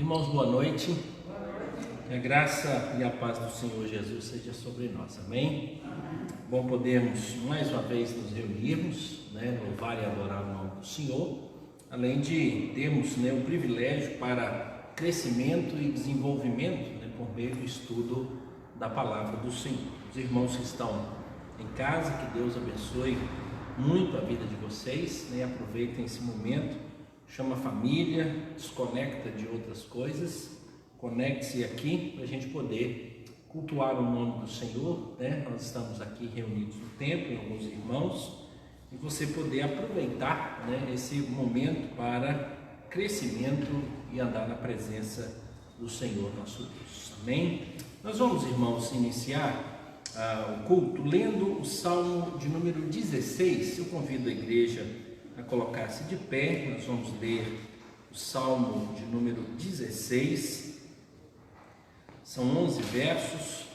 Irmãos, boa noite. Que a graça e a paz do Senhor Jesus seja sobre nós, amém? Bom podermos mais uma vez nos reunirmos, louvar e adorar o nome do Senhor, além de termos o privilégio para crescimento e desenvolvimento por meio do estudo da palavra do Senhor. Os irmãos que estão em casa, que Deus abençoe muito a vida de vocês, aproveitem esse momento, chama a família, desconecta de outras coisas, conecte-se aqui para a gente poder cultuar o nome do Senhor, Nós estamos aqui reunidos no templo, em alguns irmãos, e você poder aproveitar esse momento para crescimento e andar na presença do Senhor nosso Deus, amém? Nós vamos, irmãos, iniciar o culto lendo o Salmo de número 16. Eu convido a igreja a colocar-se de pé. Nós vamos ler o Salmo de número 16. São 11 versos.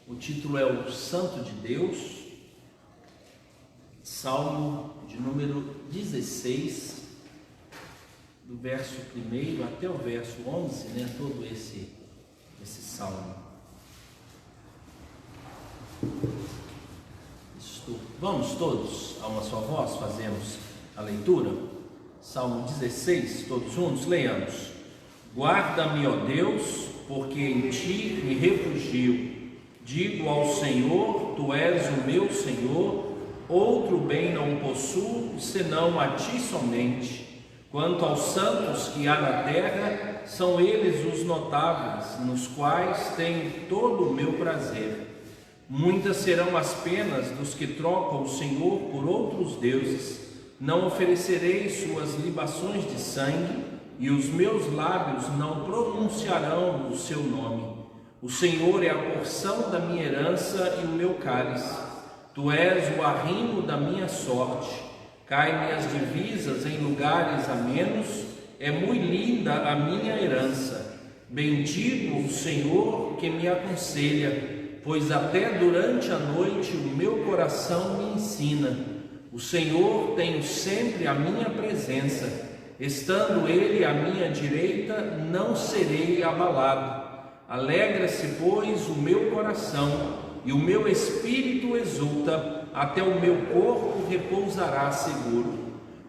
O título é o Santo de Deus. Salmo de número 16, do verso 1 até o verso 11, todo esse salmo. Vamos todos, a uma só voz, fazemos a leitura. Salmo 16, todos juntos, leiamos. Guarda-me, ó Deus, porque em ti me refugio. Digo ao Senhor, tu és o meu Senhor, outro bem não possuo, senão a ti somente. Quanto aos santos que há na terra, são eles os notáveis, nos quais tenho todo o meu prazer. Muitas serão as penas dos que trocam o Senhor por outros deuses. Não oferecerei suas libações de sangue, e os meus lábios não pronunciarão o seu nome. O Senhor é a porção da minha herança e o meu cálice. Tu és o arrimo da minha sorte. Caem-me as divisas em lugares amenos, é muito linda a minha herança. Bendigo o Senhor que me aconselha, pois até durante a noite o meu coração me ensina. O Senhor tem sempre a minha presença, estando Ele à minha direita, não serei abalado. Alegra-se, pois, o meu coração, e o meu espírito exulta, até o meu corpo repousará seguro.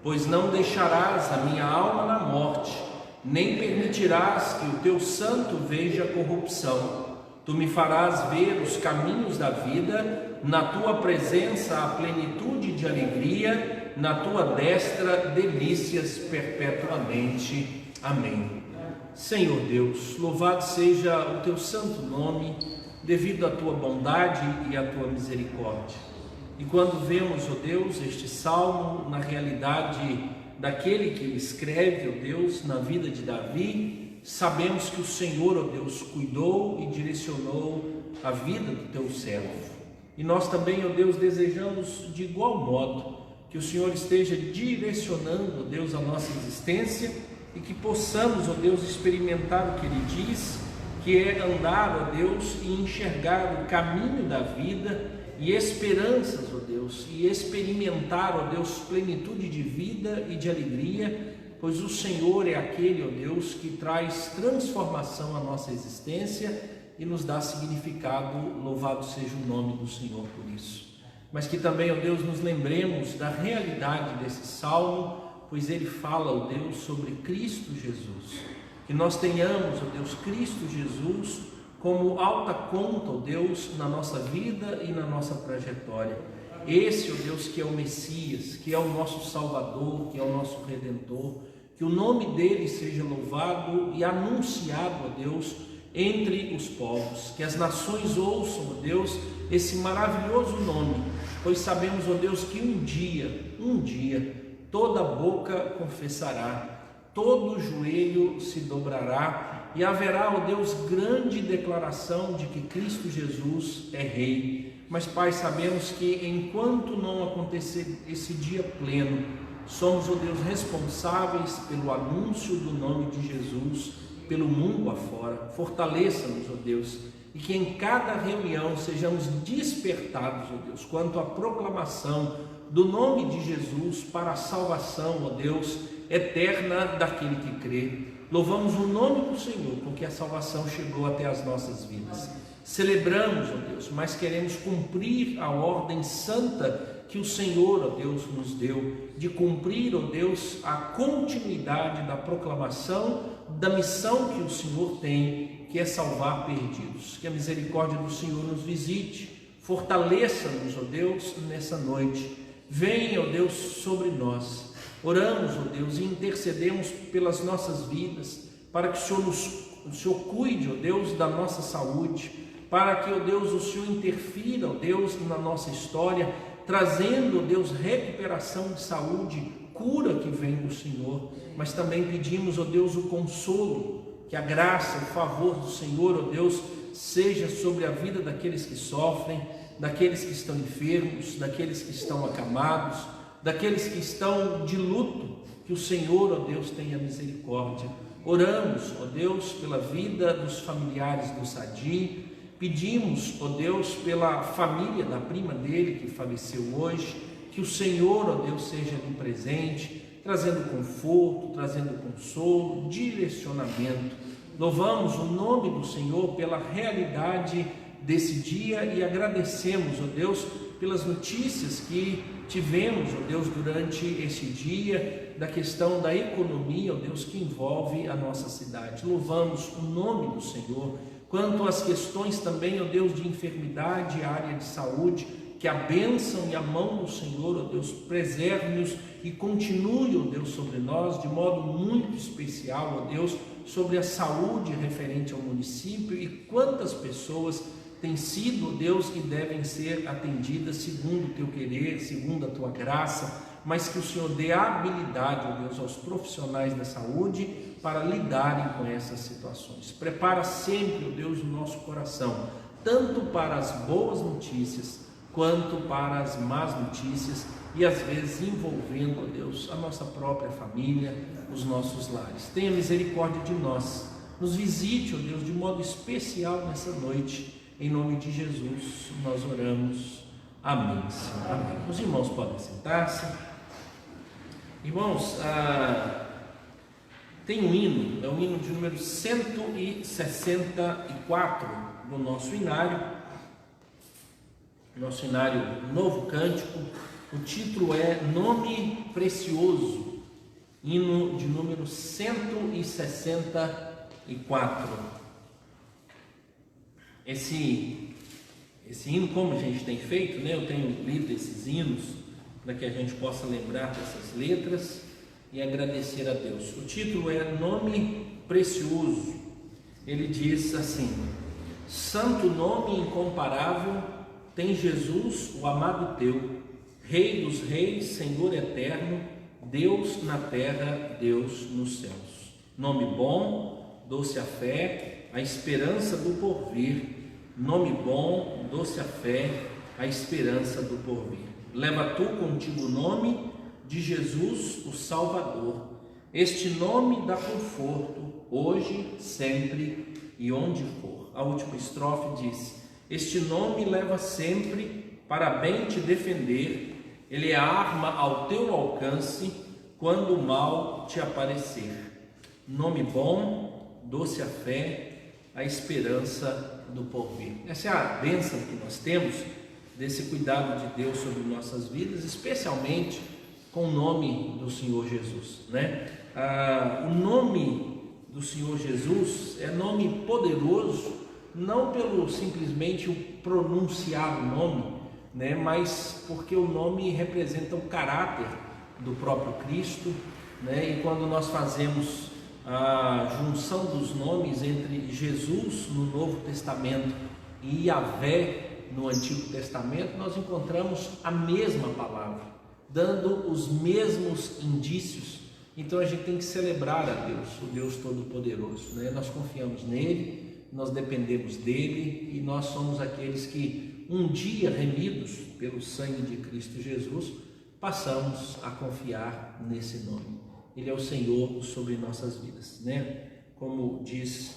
Pois não deixarás a minha alma na morte, nem permitirás que o teu santo veja corrupção. Tu me farás ver os caminhos da vida, na tua presença a plenitude de alegria, na tua destra delícias perpetuamente. Amém. Senhor Deus, louvado seja o teu santo nome, devido à tua bondade e à tua misericórdia. E quando vemos, ó Deus, este salmo na realidade daquele que o escreve, ó Deus, na vida de Davi, sabemos que o Senhor, ó Deus, cuidou e direcionou a vida do teu servo. E nós também, ó Deus, desejamos de igual modo que o Senhor esteja direcionando, ó Deus, a nossa existência e que possamos, ó Deus, experimentar o que Ele diz, que é andar, ó Deus, e enxergar o caminho da vida e esperanças, ó Deus, e experimentar, ó Deus, plenitude de vida e de alegria, pois o Senhor é aquele, ó Deus, que traz transformação à nossa existência e nos dá significado. Louvado seja o nome do Senhor por isso. Mas que também, ó Deus, nos lembremos da realidade desse salmo, pois ele fala, ó Deus, sobre Cristo Jesus. Que nós tenhamos, ó Deus, Cristo Jesus como alta conta, ó Deus, na nossa vida e na nossa trajetória. Esse, ó Deus, que é o Messias, que é o nosso Salvador, que é o nosso Redentor, que o nome dele seja louvado e anunciado, ó Deus, entre os povos, que as nações ouçam, ó Deus, esse maravilhoso nome, pois sabemos, ó Deus, que um dia, toda boca confessará, todo joelho se dobrará e haverá, ó Deus, grande declaração de que Cristo Jesus é Rei. Mas, Pai, sabemos que enquanto não acontecer esse dia pleno, somos, ó Deus, responsáveis pelo anúncio do nome de Jesus pelo mundo afora. Fortaleça-nos, ó Deus, e que em cada reunião sejamos despertados, ó Deus, quanto à proclamação do nome de Jesus para a salvação, ó Deus, eterna daquele que crê. Louvamos o nome do Senhor, porque a salvação chegou até as nossas vidas. Celebramos, ó Deus, mas queremos cumprir a ordem santa que o Senhor, ó Deus, nos deu, de cumprir, ó Deus, a continuidade da proclamação da missão que o Senhor tem, que é salvar perdidos. Que a misericórdia do Senhor nos visite, fortaleça-nos, ó Deus, nessa noite. Venha, ó Deus, sobre nós. Oramos, ó Deus, e intercedemos pelas nossas vidas, para que o Senhor cuide, ó Deus, da nossa saúde, para que, ó Deus, o Senhor interfira, ó Deus, na nossa história, trazendo, ó Deus, recuperação de saúde, cura que vem do Senhor. Mas também pedimos, ó Deus, o consolo, que a graça, o favor do Senhor, ó Deus, seja sobre a vida daqueles que sofrem, daqueles que estão enfermos, daqueles que estão acamados, daqueles que estão de luto, que o Senhor, ó Deus, tenha misericórdia. Oramos, ó Deus, pela vida dos familiares do Sadi, pedimos, ó Deus, pela família da prima dele que faleceu hoje, que o Senhor, ó Deus, seja ali presente, trazendo conforto, trazendo consolo, direcionamento. Louvamos o nome do Senhor pela realidade desse dia e agradecemos, ó Deus, pelas notícias que tivemos, ó Deus, durante esse dia, da questão da economia, ó Deus, que envolve a nossa cidade. Louvamos o nome do Senhor. Quanto às questões também, ó Deus, de enfermidade, área de saúde, que a bênção e a mão do Senhor, ó Deus, preserve-nos e continue, ó Deus, sobre nós, de modo muito especial, ó Deus, sobre a saúde referente ao município e quantas pessoas têm sido, ó Deus, e devem ser atendidas segundo o teu querer, segundo a tua graça, mas que o Senhor dê habilidade, ó Deus, aos profissionais da saúde para lidarem com essas situações. Prepara sempre, ó Deus, o nosso coração, tanto para as boas notícias, quanto para as más notícias, e às vezes envolvendo, ó Deus, a nossa própria família, os nossos lares. Tenha misericórdia de nós, nos visite, ó Deus, de modo especial nessa noite, em nome de Jesus nós oramos, amém, Senhor. Amém. Os irmãos podem sentar-se. Irmãos, tem um hino, é o hino de número 164 do nosso inário, Novo Cântico. O título é Nome Precioso, hino de número 164. Esse hino, como a gente tem feito, né? Eu tenho lido esses hinos para que a gente possa lembrar dessas letras e agradecer a Deus. O título é Nome Precioso. Ele diz assim: Santo nome incomparável tem Jesus, o amado teu, Rei dos reis, Senhor eterno, Deus na terra, Deus nos céus. Nome bom, doce a fé, a esperança do porvir. Nome bom, doce a fé, a esperança do porvir. Leva tu contigo o nome de Jesus, o Salvador. Este nome dá conforto, hoje, sempre e onde for. A última estrofe diz: este nome leva sempre para bem te defender. Ele é a arma ao teu alcance quando o mal te aparecer. Nome bom, doce a fé, a esperança do porvir. Essa é a bênção que nós temos desse cuidado de Deus sobre nossas vidas, especialmente com o nome do Senhor Jesus, né? O nome do Senhor Jesus é nome poderoso, não pelo simplesmente o pronunciar o nome, né? Mas porque o nome representa o caráter do próprio Cristo, né? E quando nós fazemos a junção dos nomes entre Jesus no Novo Testamento e Yahvé no Antigo Testamento, nós encontramos a mesma palavra, dando os mesmos indícios. Então a gente tem que celebrar a Deus, o Deus Todo-Poderoso, né? Nós confiamos nele, nós dependemos dele e nós somos aqueles que um dia remidos pelo sangue de Cristo Jesus, passamos a confiar nesse nome. Ele é o Senhor sobre nossas vidas, né? Como diz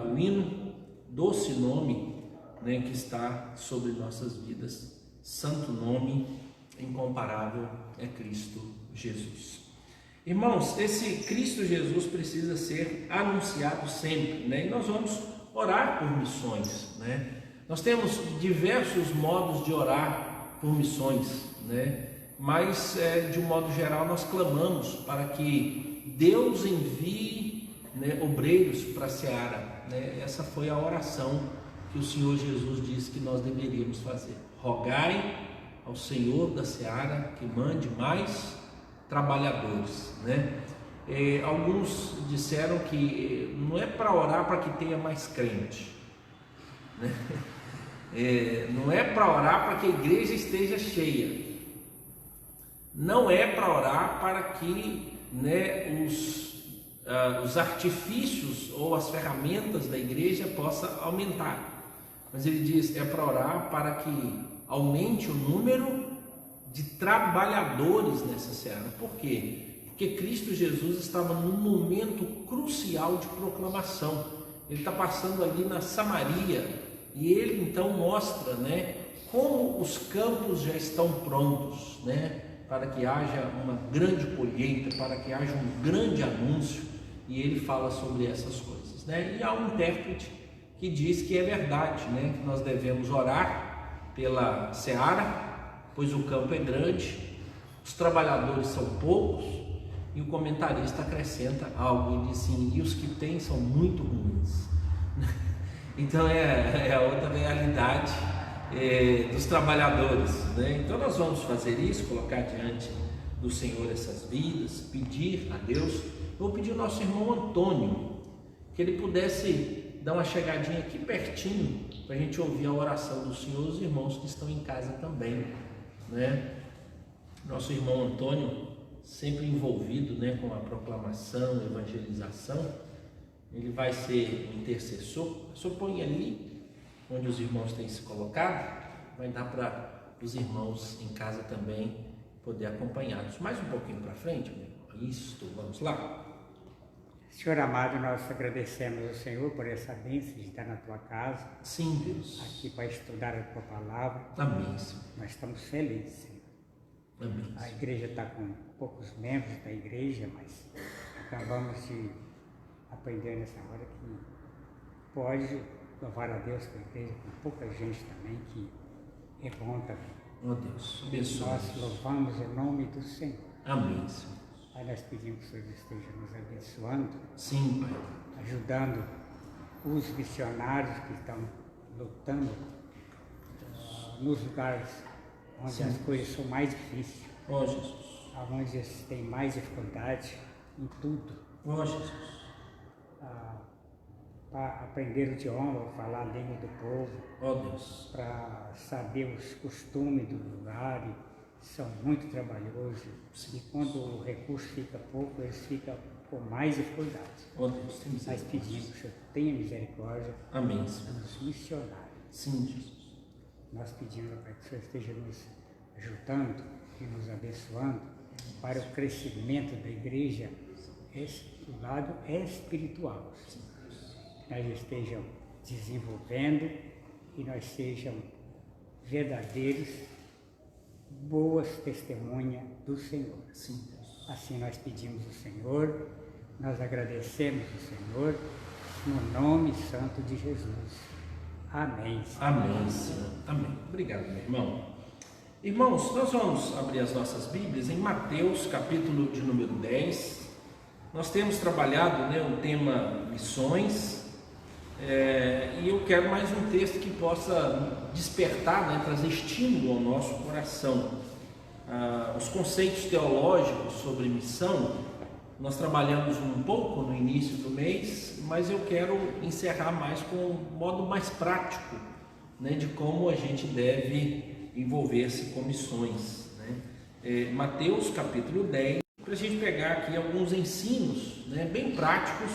o hino, doce nome, né, que está sobre nossas vidas, santo nome incomparável é Cristo Jesus. Irmãos, esse Cristo Jesus precisa ser anunciado sempre, né? E nós vamos orar por missões, né? Nós temos diversos modos de orar por missões, né? Mas de um modo geral nós clamamos para que Deus envie, né, obreiros para a seara, né? Essa foi a oração que o Senhor Jesus disse que nós deveríamos fazer: rogai ao Senhor da seara que mande mais trabalhadores, né? Alguns disseram que não é para orar para que tenha mais crente, né? Não é para orar para que a igreja esteja cheia, não é para orar para que, né, os artifícios ou as ferramentas da igreja possam aumentar, mas ele diz é para orar para que aumente o número de trabalhadores nessa seara. Por quê? Porque Cristo Jesus estava num momento crucial de proclamação. Ele está passando ali na Samaria e ele então mostra, né, como os campos já estão prontos, né, para que haja uma grande colheita, para que haja um grande anúncio, e ele fala sobre essas coisas, né? E há um intérprete que diz que é verdade, né, que nós devemos orar pela seara, pois o campo é grande, os trabalhadores são poucos, e o comentarista acrescenta algo e diz assim: e os que têm são muito ruins. Então é a outra realidade dos trabalhadores, né? Então nós vamos fazer isso, colocar diante do Senhor essas vidas, pedir a Deus. Vou pedir ao nosso irmão Antônio que ele pudesse dar uma chegadinha aqui pertinho para a gente ouvir a oração do Senhor, os irmãos que estão em casa também, né? Nosso irmão Antônio, sempre envolvido, né, com a proclamação, evangelização, ele vai ser o intercessor. Só põe ali onde os irmãos têm se colocado, vai dar para os irmãos em casa também poder acompanhá-los. Mais um pouquinho para frente, meu irmão. Isso, vamos lá. Senhor amado, nós agradecemos ao Senhor por essa bênção de estar na tua casa. Sim, Deus. Aqui para estudar a tua palavra. Amém, Senhor. Nós estamos felizes, Senhor. Amém. A igreja está com poucos membros da igreja, mas acabamos de aprender nessa hora que pode louvar a Deus com a igreja, com pouca gente também, que é bom também. Oh Deus, abençoe. Nós louvamos o nome do Senhor. Amém, Senhor. Aí nós pedimos que o Senhor esteja nos abençoando. Sim, Pai. Ajudando os missionários que estão lutando nos lugares onde Sim. as coisas são mais difíceis, Oh Jesus. onde eles têm mais dificuldade em tudo. Oh Jesus. Para aprender o idioma, falar a língua do povo, Oh Deus. para saber os costumes do lugar, e são muito trabalhosos. Sim. E quando o recurso fica pouco, eles ficam com mais dificuldade. Oh Deus, tem Nós misericórdia. pedimos que o Senhor tenha misericórdia Amém, Senhor. dos missionários. Sim, Jesus. Nós pedimos para que o Senhor esteja nos ajudando e nos abençoando para o crescimento da igreja do lado espiritual. Nós estejam desenvolvendo e nós sejamos verdadeiros, boas testemunhas do Senhor. Sim, Deus. Assim nós pedimos ao Senhor, nós agradecemos ao Senhor, no nome santo de Jesus. Amém. Amém, Senhor. Amém. Obrigado, meu irmão. Irmãos, nós vamos abrir as nossas Bíblias em Mateus, capítulo de número 10. Nós temos trabalhado, né, o tema missões, e eu quero mais um texto que possa despertar, né, trazer estímulo ao nosso coração. Os conceitos teológicos sobre missão, nós trabalhamos um pouco no início do mês, mas eu quero encerrar mais com um modo mais prático, né, de como a gente deve envolver-se com missões, né? Mateus capítulo 10, para a gente pegar aqui alguns ensinos, né, bem práticos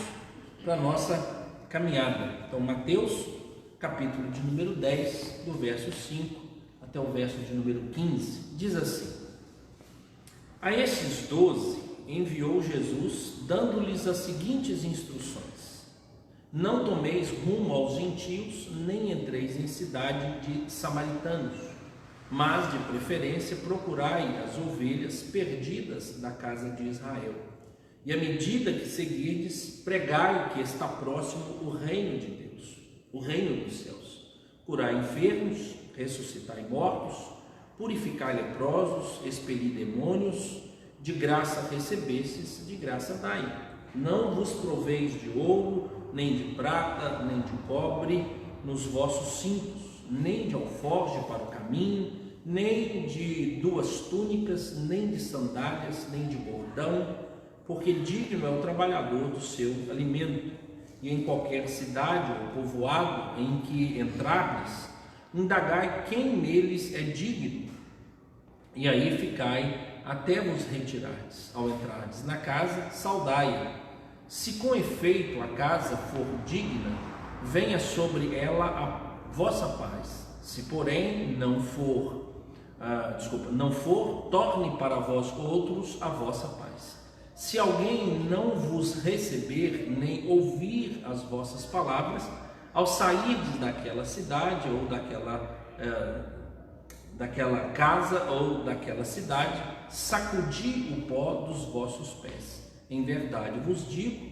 para a nossa caminhada. Então, Mateus capítulo de número 10, do verso 5 até o verso de número 15, diz assim: a esses 12 enviou Jesus, dando-lhes as seguintes instruções: não tomeis rumo aos gentios, nem entreis em cidade de samaritanos, mas de preferência procurai as ovelhas perdidas da casa de Israel. E à medida que seguirdes, pregai que está próximo o reino de Deus, o reino dos céus. Curai enfermos, ressuscitai mortos, purificai leprosos, expeli demônios, de graça recebestes, de graça dai. Não vos proveis de ouro, nem de prata, nem de cobre nos vossos cintos, nem de alforje para o caminho, nem de 2 túnicas, nem de sandálias, nem de bordão, porque digno é o trabalhador do seu alimento. E em qualquer cidade ou povoado em que entrardes, indagai quem neles é digno, e aí ficai até vos retirardes. Ao entrardes na casa, saudai-a. Se com efeito a casa for digna, venha sobre ela a vossa paz. Se porém não for, torne para vós outros a vossa paz. Se alguém não vos receber, nem ouvir as vossas palavras, ao sairdes daquela cidade ou daquela casa ou daquela cidade, sacudi o pó dos vossos pés. Em verdade vos digo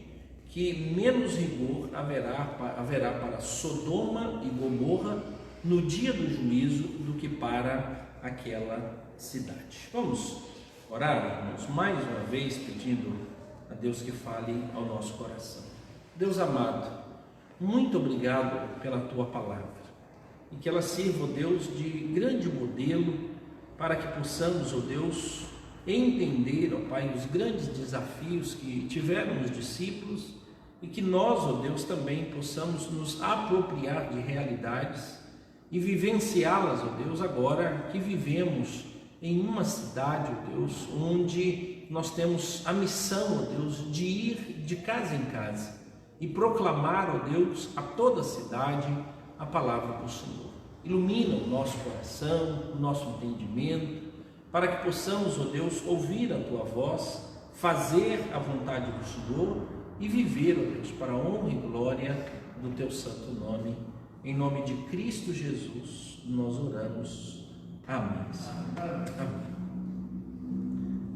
que menos rigor haverá para Sodoma e Gomorra no dia do juízo do que para aquela cidade. Vamos orar, irmãos, mais uma vez pedindo a Deus que fale ao nosso coração. Deus amado, muito obrigado pela tua palavra e que ela sirva, ó Deus, de grande modelo para que possamos, ó Deus, entender, ó Pai, os grandes desafios que tiveram os discípulos e que nós, ó Deus, também possamos nos apropriar de realidades e vivenciá-las, ó Deus, agora que vivemos em uma cidade, ó Deus, onde nós temos a missão, ó Deus, de ir de casa em casa e proclamar, ó Deus, a toda a cidade a palavra do Senhor. Ilumina o nosso coração, o nosso entendimento, para que possamos, ó Deus, ouvir a tua voz, fazer a vontade do Senhor e viver, ó Deus, para a honra e glória do teu santo nome. Em nome de Cristo Jesus, nós oramos. Amém. Amém.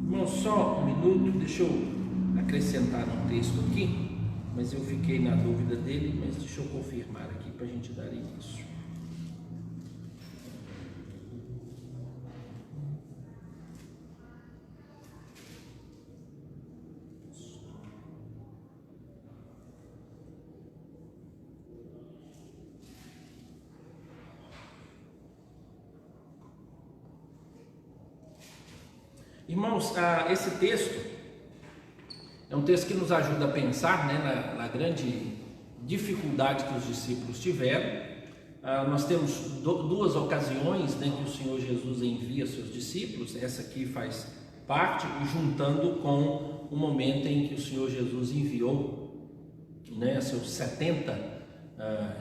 Irmão, só um minuto, deixa eu acrescentar um texto aqui, mas eu fiquei na dúvida dele, mas deixa eu confirmar aqui para a gente dar início. Irmãos, esse texto é um texto que nos ajuda a pensar, né, na grande dificuldade que os discípulos tiveram. Nós temos 2 ocasiões, né, que o Senhor Jesus envia seus discípulos, essa aqui faz parte, juntando com o momento em que o Senhor Jesus enviou, né, seus 70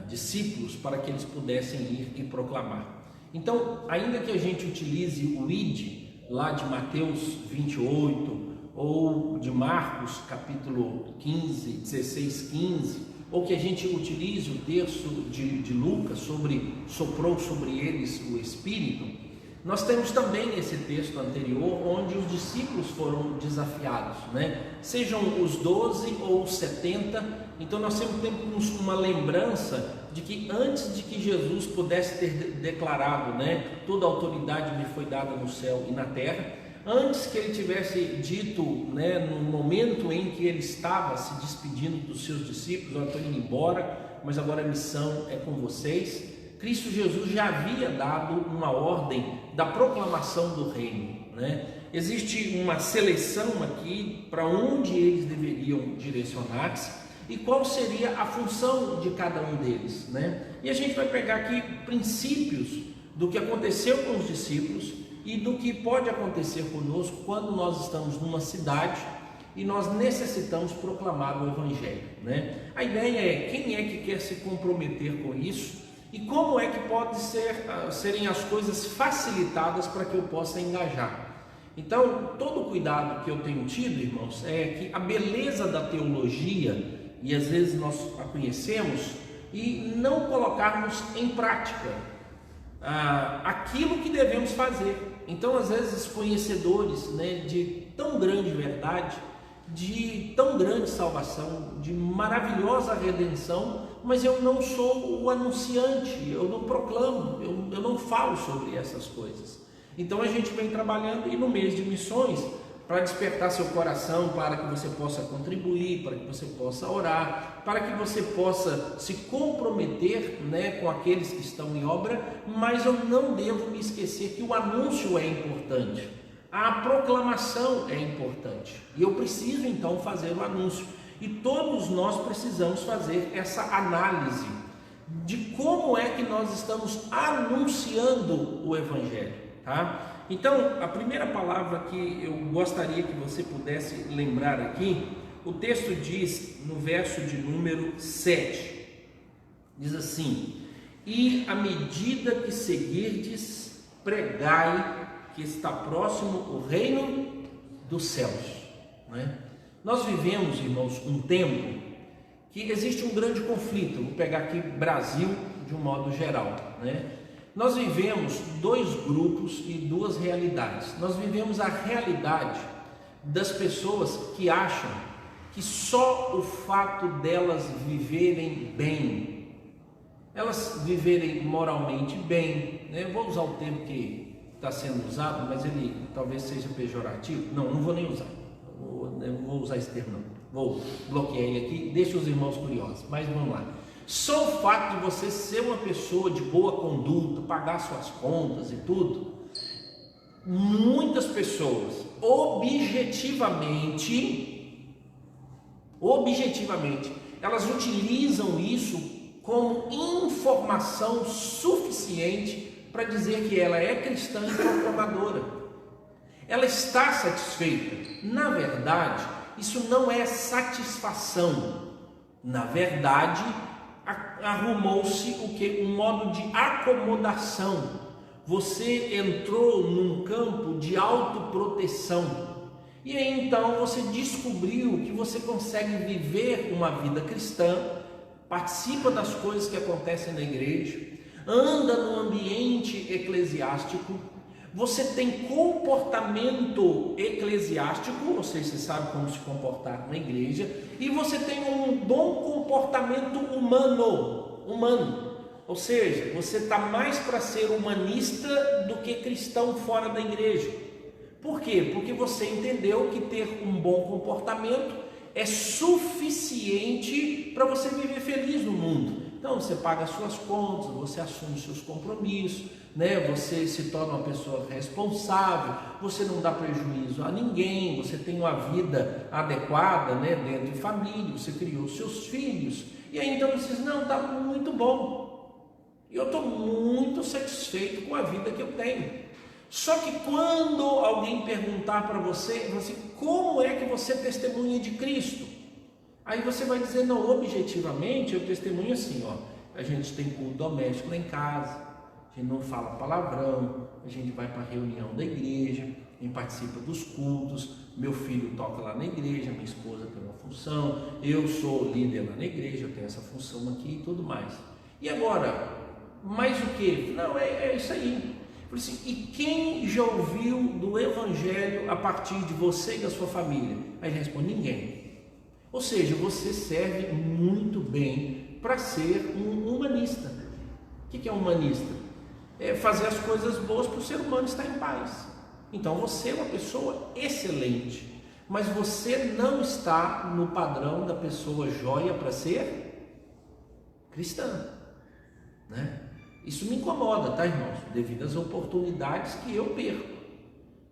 discípulos para que eles pudessem ir e proclamar. Então, ainda que a gente utilize o ide, lá de Mateus 28, ou de Marcos capítulo 15, 16, 15, ou que a gente utilize o texto de Lucas soprou sobre eles o Espírito, nós temos também esse texto anterior onde os discípulos foram desafiados, né? Sejam os 12 ou os 70, então nós sempre temos uma lembrança de que antes de que Jesus pudesse ter declarado, né, toda a autoridade me foi dada no céu e na terra, antes que ele tivesse dito, né, no momento em que ele estava se despedindo dos seus discípulos, eu estou indo embora, mas agora a missão é com vocês, Cristo Jesus já havia dado uma ordem da proclamação do reino, né? Existe uma seleção aqui para onde eles deveriam direcionar-se e qual seria a função de cada um deles, né? E a gente vai pegar aqui princípios do que aconteceu com os discípulos e do que pode acontecer conosco quando nós estamos numa cidade e nós necessitamos proclamar o Evangelho, né? A ideia é quem é que quer se comprometer com isso e como é que pode serem as coisas facilitadas para que eu possa engajar. Então, todo o cuidado que eu tenho tido, irmãos, é que a beleza da teologia, e às vezes nós a conhecemos, e não colocarmos em prática aquilo que devemos fazer. Então, às vezes, conhecedores, né, de tão grande verdade, de tão grande salvação, de maravilhosa redenção, mas eu não sou o anunciante, eu não proclamo, eu não falo sobre essas coisas. Então a gente vem trabalhando e no mês de missões, para despertar seu coração, para que você possa contribuir, para que você possa orar, para que você possa se comprometer, né, com aqueles que estão em obra, mas eu não devo me esquecer que o anúncio é importante, a proclamação é importante, e eu preciso então fazer o anúncio, e todos nós precisamos fazer essa análise de como é que nós estamos anunciando o Evangelho, tá? Então, a primeira palavra que eu gostaria que você pudesse lembrar aqui, o texto diz no verso de número 7, diz assim: e à medida que seguirdes, pregai que está próximo o reino dos céus, né? Nós vivemos, irmãos, um tempo que existe um grande conflito. Vou pegar aqui Brasil de um modo geral, né? Nós vivemos dois grupos e duas realidades. Nós vivemos a realidade das pessoas que acham que só o fato delas viverem bem, elas viverem moralmente bem, né? Eu vou usar o termo que está sendo usado, mas ele talvez seja pejorativo. Não vou nem usar. Não vou usar esse termo, não. Vou bloquear ele aqui, deixa os irmãos curiosos, mas vamos lá. Só o fato de você ser uma pessoa de boa conduta, pagar suas contas e tudo, muitas pessoas objetivamente, elas utilizam isso como informação suficiente para dizer que ela é cristã e proclamadora. Ela está satisfeita. Na verdade, isso não é satisfação. Na verdade, arrumou-se o que? Um modo de acomodação. Você entrou num campo de autoproteção. E aí então você descobriu que você consegue viver uma vida cristã, participa das coisas que acontecem na igreja, anda no ambiente eclesiástico, você tem comportamento eclesiástico, ou seja, você sabe como se comportar na igreja, e você tem um bom comportamento humano, ou seja, você está mais para ser humanista do que cristão fora da igreja. Por quê? Porque você entendeu que ter um bom comportamento é suficiente para você viver feliz no mundo. Então você paga suas contas, você assume seus compromissos, né? Você se torna uma pessoa responsável, você não dá prejuízo a ninguém, você tem uma vida adequada, né? Dentro de família, você criou seus filhos, e aí então você diz, não, está muito bom, eu estou muito satisfeito com a vida que eu tenho. Só que quando alguém perguntar para você, como é que você testemunha de Cristo? Aí você vai dizer, não, objetivamente eu testemunho assim, ó, a gente tem culto doméstico lá em casa, a gente não fala palavrão, a gente vai para a reunião da igreja, a gente participa dos cultos, meu filho toca lá na igreja, minha esposa tem uma função, eu sou líder lá na igreja, eu tenho essa função aqui e tudo mais. E agora, mais o que? Não, é isso aí. Por assim, e quem já ouviu do Evangelho a partir de você e da sua família? Aí ele responde, ninguém. Ou seja, você serve muito bem para ser um humanista. O que é humanista? É fazer as coisas boas para o ser humano estar em paz. Então você é uma pessoa excelente, mas você não está no padrão da pessoa joia para ser cristã, né? Isso me incomoda, tá, irmãos? Devido às oportunidades que eu perco.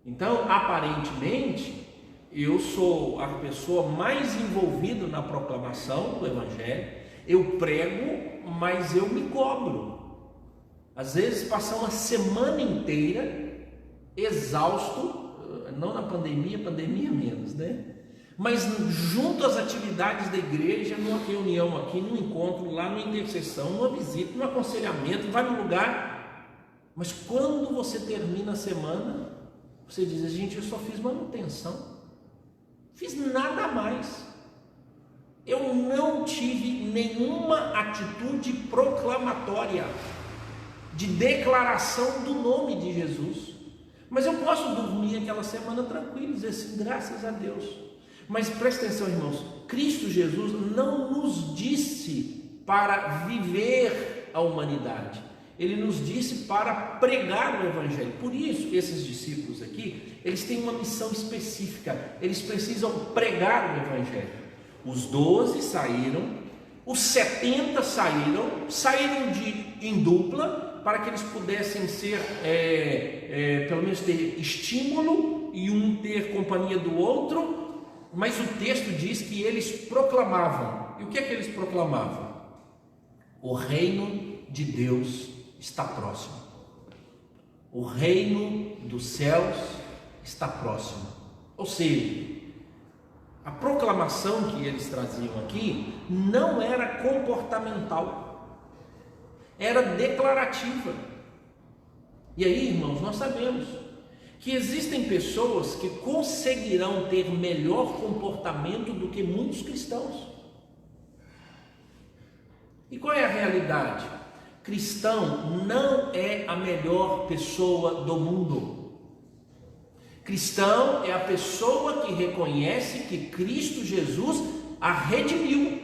Então, aparentemente, eu sou a pessoa mais envolvida na proclamação do Evangelho, eu prego, mas eu me cobro. Às vezes, passar uma semana inteira exausto, não na pandemia menos, né? Mas junto às atividades da igreja, numa reunião aqui, num encontro lá, numa intercessão, numa visita, num aconselhamento, vai no lugar. Mas quando você termina a semana, você diz, gente, eu só fiz manutenção, fiz nada mais. Eu não tive nenhuma atitude proclamatória, de declaração do nome de Jesus. Mas eu posso dormir aquela semana tranquilo e dizer assim, graças a Deus. Mas presta atenção, irmãos, Cristo Jesus não nos disse para viver a humanidade, Ele nos disse para pregar o Evangelho. Por isso, esses discípulos aqui, eles têm uma missão específica, eles precisam pregar o Evangelho. Os 12 saíram, os 70 saíram em dupla, para que eles pudessem ser, pelo menos ter estímulo, e um ter companhia do outro. Mas o texto diz que eles proclamavam. E o que é que eles proclamavam? O reino de Deus está próximo. O reino dos céus está próximo. Ou seja, a proclamação que eles traziam aqui não era comportamental, era declarativa. E aí, irmãos, nós sabemos que existem pessoas que conseguirão ter melhor comportamento do que muitos cristãos. E qual é a realidade? Cristão não é a melhor pessoa do mundo. Cristão é a pessoa que reconhece que Cristo Jesus a redimiu.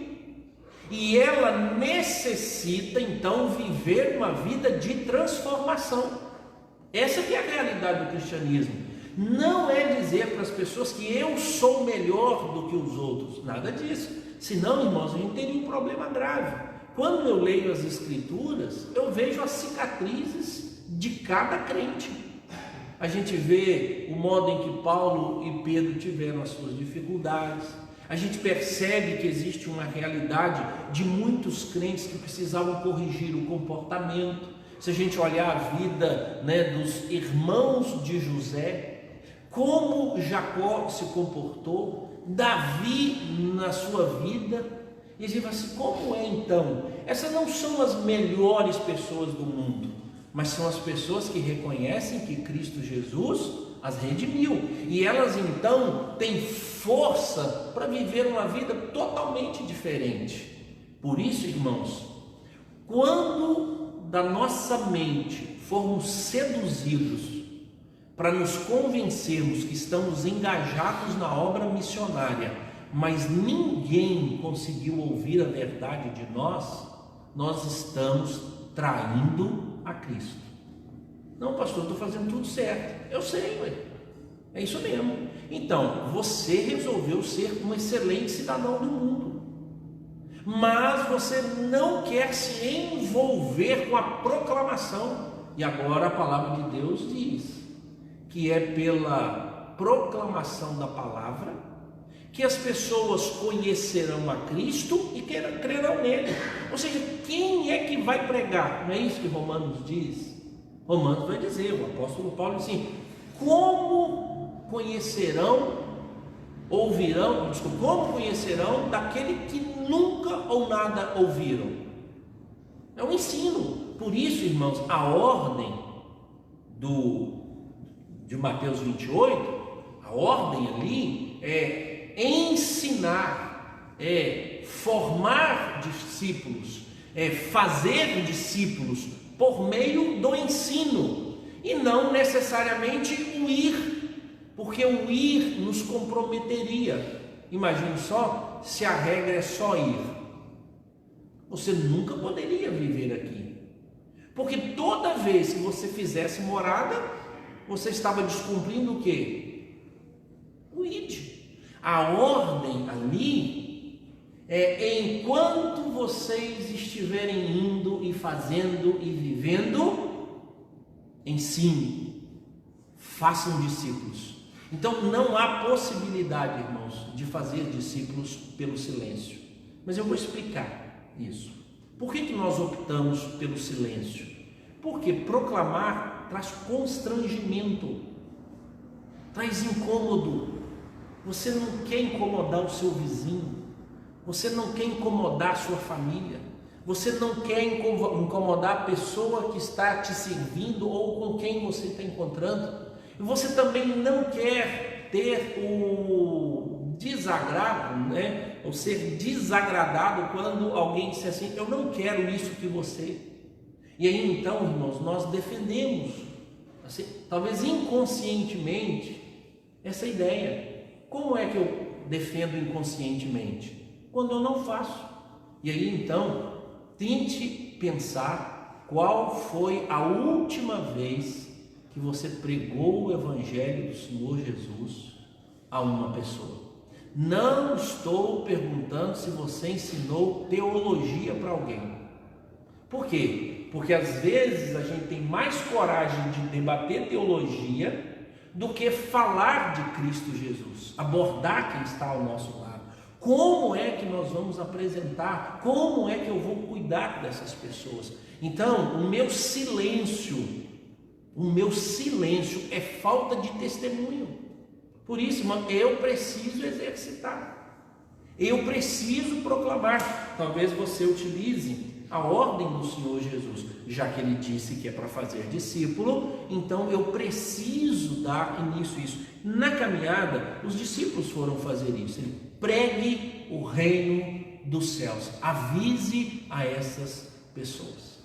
E ela necessita então viver uma vida de transformação. Essa que é a realidade do cristianismo. Não é dizer para as pessoas que eu sou melhor do que os outros. Nada disso. Senão, irmãos, a gente teria um problema grave. Quando eu leio as Escrituras, eu vejo as cicatrizes de cada crente. A gente vê o modo em que Paulo e Pedro tiveram as suas dificuldades. A gente percebe que existe uma realidade de muitos crentes que precisavam corrigir o comportamento. Se a gente olhar a vida, dos irmãos de José, como Jacó se comportou, Davi na sua vida, e a gente fala assim, como é então? Essas não são as melhores pessoas do mundo, mas são as pessoas que reconhecem que Cristo Jesus as redimiu, e elas então têm força para viver uma vida totalmente diferente. Por isso, irmãos, quando da nossa mente formos seduzidos para nos convencermos que estamos engajados na obra missionária, mas ninguém conseguiu ouvir a verdade de nós estamos traindo a Cristo. Não, pastor, estou fazendo tudo certo. Eu sei, ué. É isso mesmo. Então, você resolveu ser um excelente cidadão do mundo, mas você não quer se envolver com a proclamação. E agora a palavra de Deus diz que é pela proclamação da palavra que as pessoas conhecerão a Cristo e crerão nele. Ou seja, quem é que vai pregar? Não é isso que Romanos diz? Romanos vai dizer, o apóstolo Paulo diz assim, como conhecerão daquele que nunca ou nada ouviram? É um ensino. Por isso, irmãos, a ordem de Mateus 28, a ordem ali é ensinar, é formar discípulos, é fazer discípulos por meio do ensino, e não necessariamente o ir, porque o ir nos comprometeria. Imagine só, se a regra é só ir, você nunca poderia viver aqui, porque toda vez que você fizesse morada, você estava descumprindo o quê? O id. A ordem ali é enquanto vocês estiverem indo e fazendo e vivendo, ensine, façam discípulos. Então não há possibilidade, irmãos, de fazer discípulos pelo silêncio. Mas eu vou explicar isso. Por que nós optamos pelo silêncio? Porque proclamar traz constrangimento, traz incômodo. Você não quer incomodar o seu vizinho, você não quer incomodar a sua família, você não quer incomodar a pessoa que está te servindo ou com quem você está encontrando, e você também não quer ter o desagrado, ou ser desagradado quando alguém disser assim, eu não quero isso que você. E aí então, irmãos, nós defendemos, assim, talvez inconscientemente, essa ideia. Como é que eu defendo inconscientemente? Quando eu não faço. E aí então, tente pensar qual foi a última vez que você pregou o Evangelho do Senhor Jesus a uma pessoa. Não estou perguntando se você ensinou teologia para alguém. Por quê? Porque às vezes a gente tem mais coragem de debater teologia do que falar de Cristo Jesus, abordar quem está ao nosso lado. Como é que nós vamos apresentar? Como é que eu vou cuidar dessas pessoas? Então, o meu silêncio é falta de testemunho. Por isso, irmão, eu preciso exercitar. Eu preciso proclamar. Talvez você utilize a ordem do Senhor Jesus, já que ele disse que é para fazer discípulo, então eu preciso dar início a isso. Na caminhada, os discípulos foram fazer isso. Ele pregue o reino dos céus, avise a essas pessoas.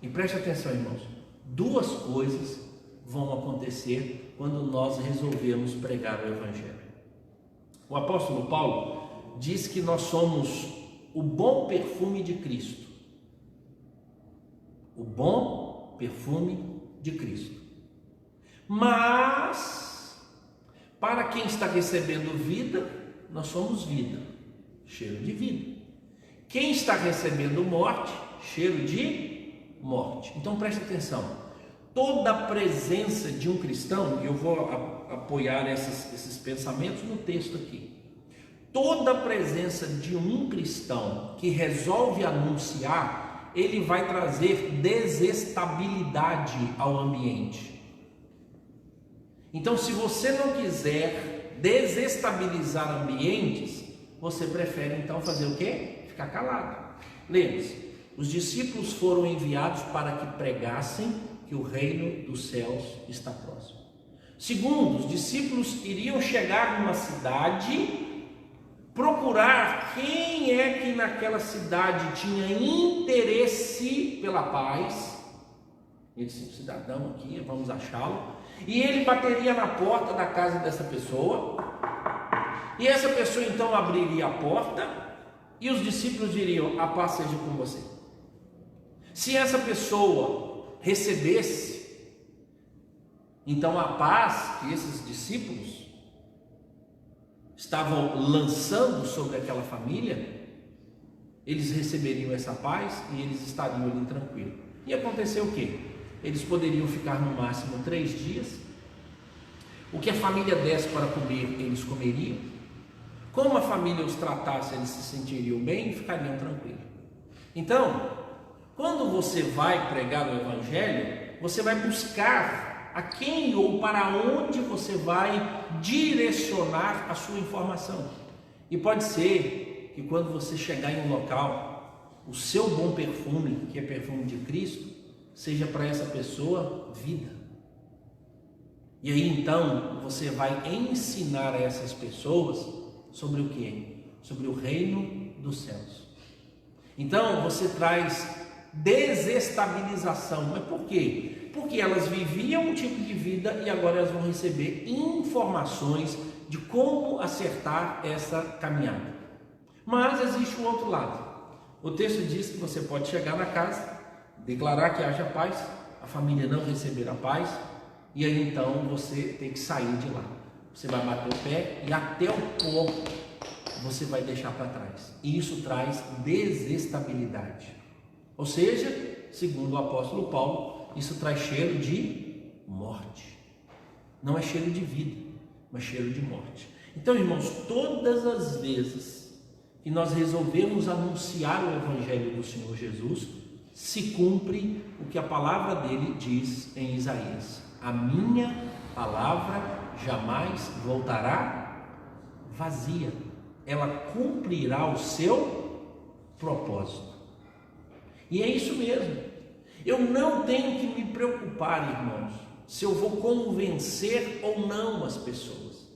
E preste atenção, irmãos, duas coisas vão acontecer quando nós resolvemos pregar o Evangelho. O apóstolo Paulo diz que nós somos o bom perfume de Cristo. O bom perfume de Cristo. Mas, para quem está recebendo vida, nós somos vida, cheiro de vida. Quem está recebendo morte, cheiro de morte. Então preste atenção. Toda a presença de um cristão, e eu vou apoiar esses pensamentos no texto aqui. Toda a presença de um cristão que resolve anunciar, ele vai trazer desestabilidade ao ambiente. Então, se você não quiser desestabilizar ambientes, você prefere então fazer o quê? Ficar calado. Lembre-se, os discípulos foram enviados para que pregassem que o reino dos céus está próximo. Segundo, os discípulos iriam chegar numa cidade, procurar quem é que naquela cidade tinha interesse pela paz. Ele disse: cidadão aqui, vamos achá-lo. E ele bateria na porta da casa dessa pessoa, e essa pessoa então abriria a porta, e os discípulos diriam: a paz seja com você. Se essa pessoa recebesse, então a paz que esses discípulos estavam lançando sobre aquela família, eles receberiam essa paz e eles estariam ali tranquilos. E aconteceu o quê? Eles poderiam ficar no máximo 3 dias. O que a família desse para comer, eles comeriam. Como a família os tratasse, eles se sentiriam bem e ficariam tranquilos. Então, quando você vai pregar o Evangelho, você vai buscar a quem ou para onde você vai direcionar a sua informação. E pode ser que quando você chegar em um local, o seu bom perfume, que é perfume de Cristo, seja para essa pessoa vida. E aí então você vai ensinar a essas pessoas sobre o quê? Sobre o reino dos céus. Então você traz desestabilização. Mas por quê? Porque elas viviam um tipo de vida e agora elas vão receber informações de como acertar essa caminhada. Mas existe um outro lado. O texto diz que você pode chegar na casa, declarar que haja paz, a família não receber a paz, e aí então você tem que sair de lá. Você vai bater o pé e até o pó você vai deixar para trás. E isso traz desestabilidade. Ou seja, segundo o apóstolo Paulo, isso traz cheiro de morte. Não é cheiro de vida, mas cheiro de morte. Então, irmãos, todas as vezes que nós resolvemos anunciar o Evangelho do Senhor Jesus, se cumpre o que a palavra dele diz em Isaías: a minha palavra jamais voltará vazia, ela cumprirá o seu propósito. E é isso mesmo. Eu não tenho que me preocupar, irmãos, se eu vou convencer ou não as pessoas.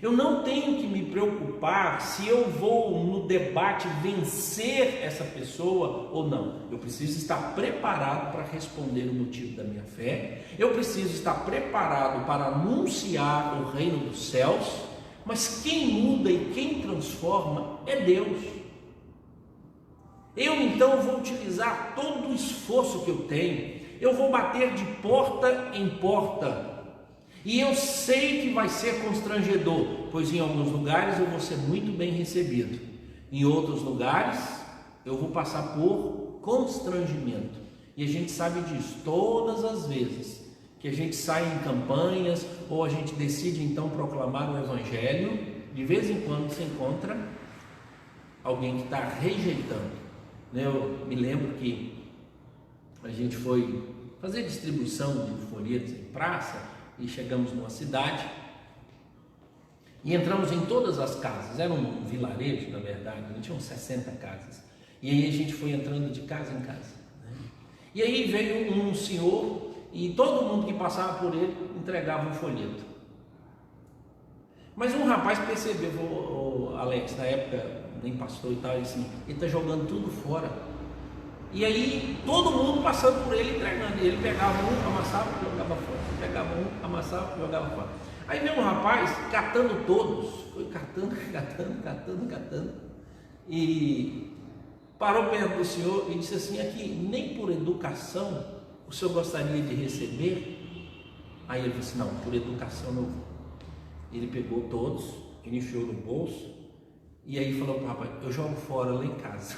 Eu não tenho que me preocupar se eu vou no debate vencer essa pessoa ou não. Eu preciso estar preparado para responder o motivo da minha fé. Eu preciso estar preparado para anunciar o reino dos céus, mas quem muda e quem transforma é Deus. Eu então vou utilizar todo o esforço que eu tenho, eu vou bater de porta em porta, e eu sei que vai ser constrangedor, pois em alguns lugares eu vou ser muito bem recebido, em outros lugares eu vou passar por constrangimento, e a gente sabe disso. Todas as vezes que a gente sai em campanhas, ou a gente decide então proclamar o Evangelho, de vez em quando se encontra alguém que está rejeitando. Eu me lembro que a gente foi fazer distribuição de folhetos em praça e chegamos numa cidade e entramos em todas as casas. Era um vilarejo, na verdade, tinha uns 60 casas, e aí a gente foi entrando de casa em casa, né? E aí veio um senhor e todo mundo que passava por ele entregava um folheto. Mas um rapaz percebeu, o Alex, na época nem pastor e tal, ele está jogando tudo fora. E aí todo mundo passando por ele entregando, e ele pegava um, amassava e jogava fora, pegava um, amassava e jogava fora. Aí veio um rapaz catando todos, foi catando, e parou perto do senhor e disse assim: aqui, nem por educação o senhor gostaria de receber? Aí ele disse: não, por educação não vou. Ele pegou todos, ele enfiou no bolso, e aí falou para o rapaz: eu jogo fora lá em casa.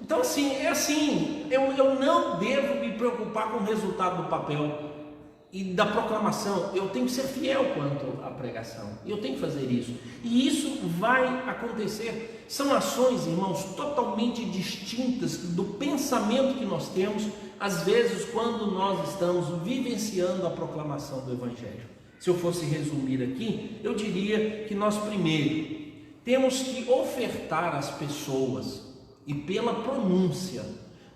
Então assim, eu não devo me preocupar com o resultado do papel e da proclamação. Eu tenho que ser fiel quanto à pregação, eu tenho que fazer isso, e isso vai acontecer. São ações, irmãos, totalmente distintas do pensamento que nós temos, às vezes, quando nós estamos vivenciando a proclamação do Evangelho. Se eu fosse resumir aqui, eu diria que nós primeiro temos que ofertar às pessoas, e pela pronúncia,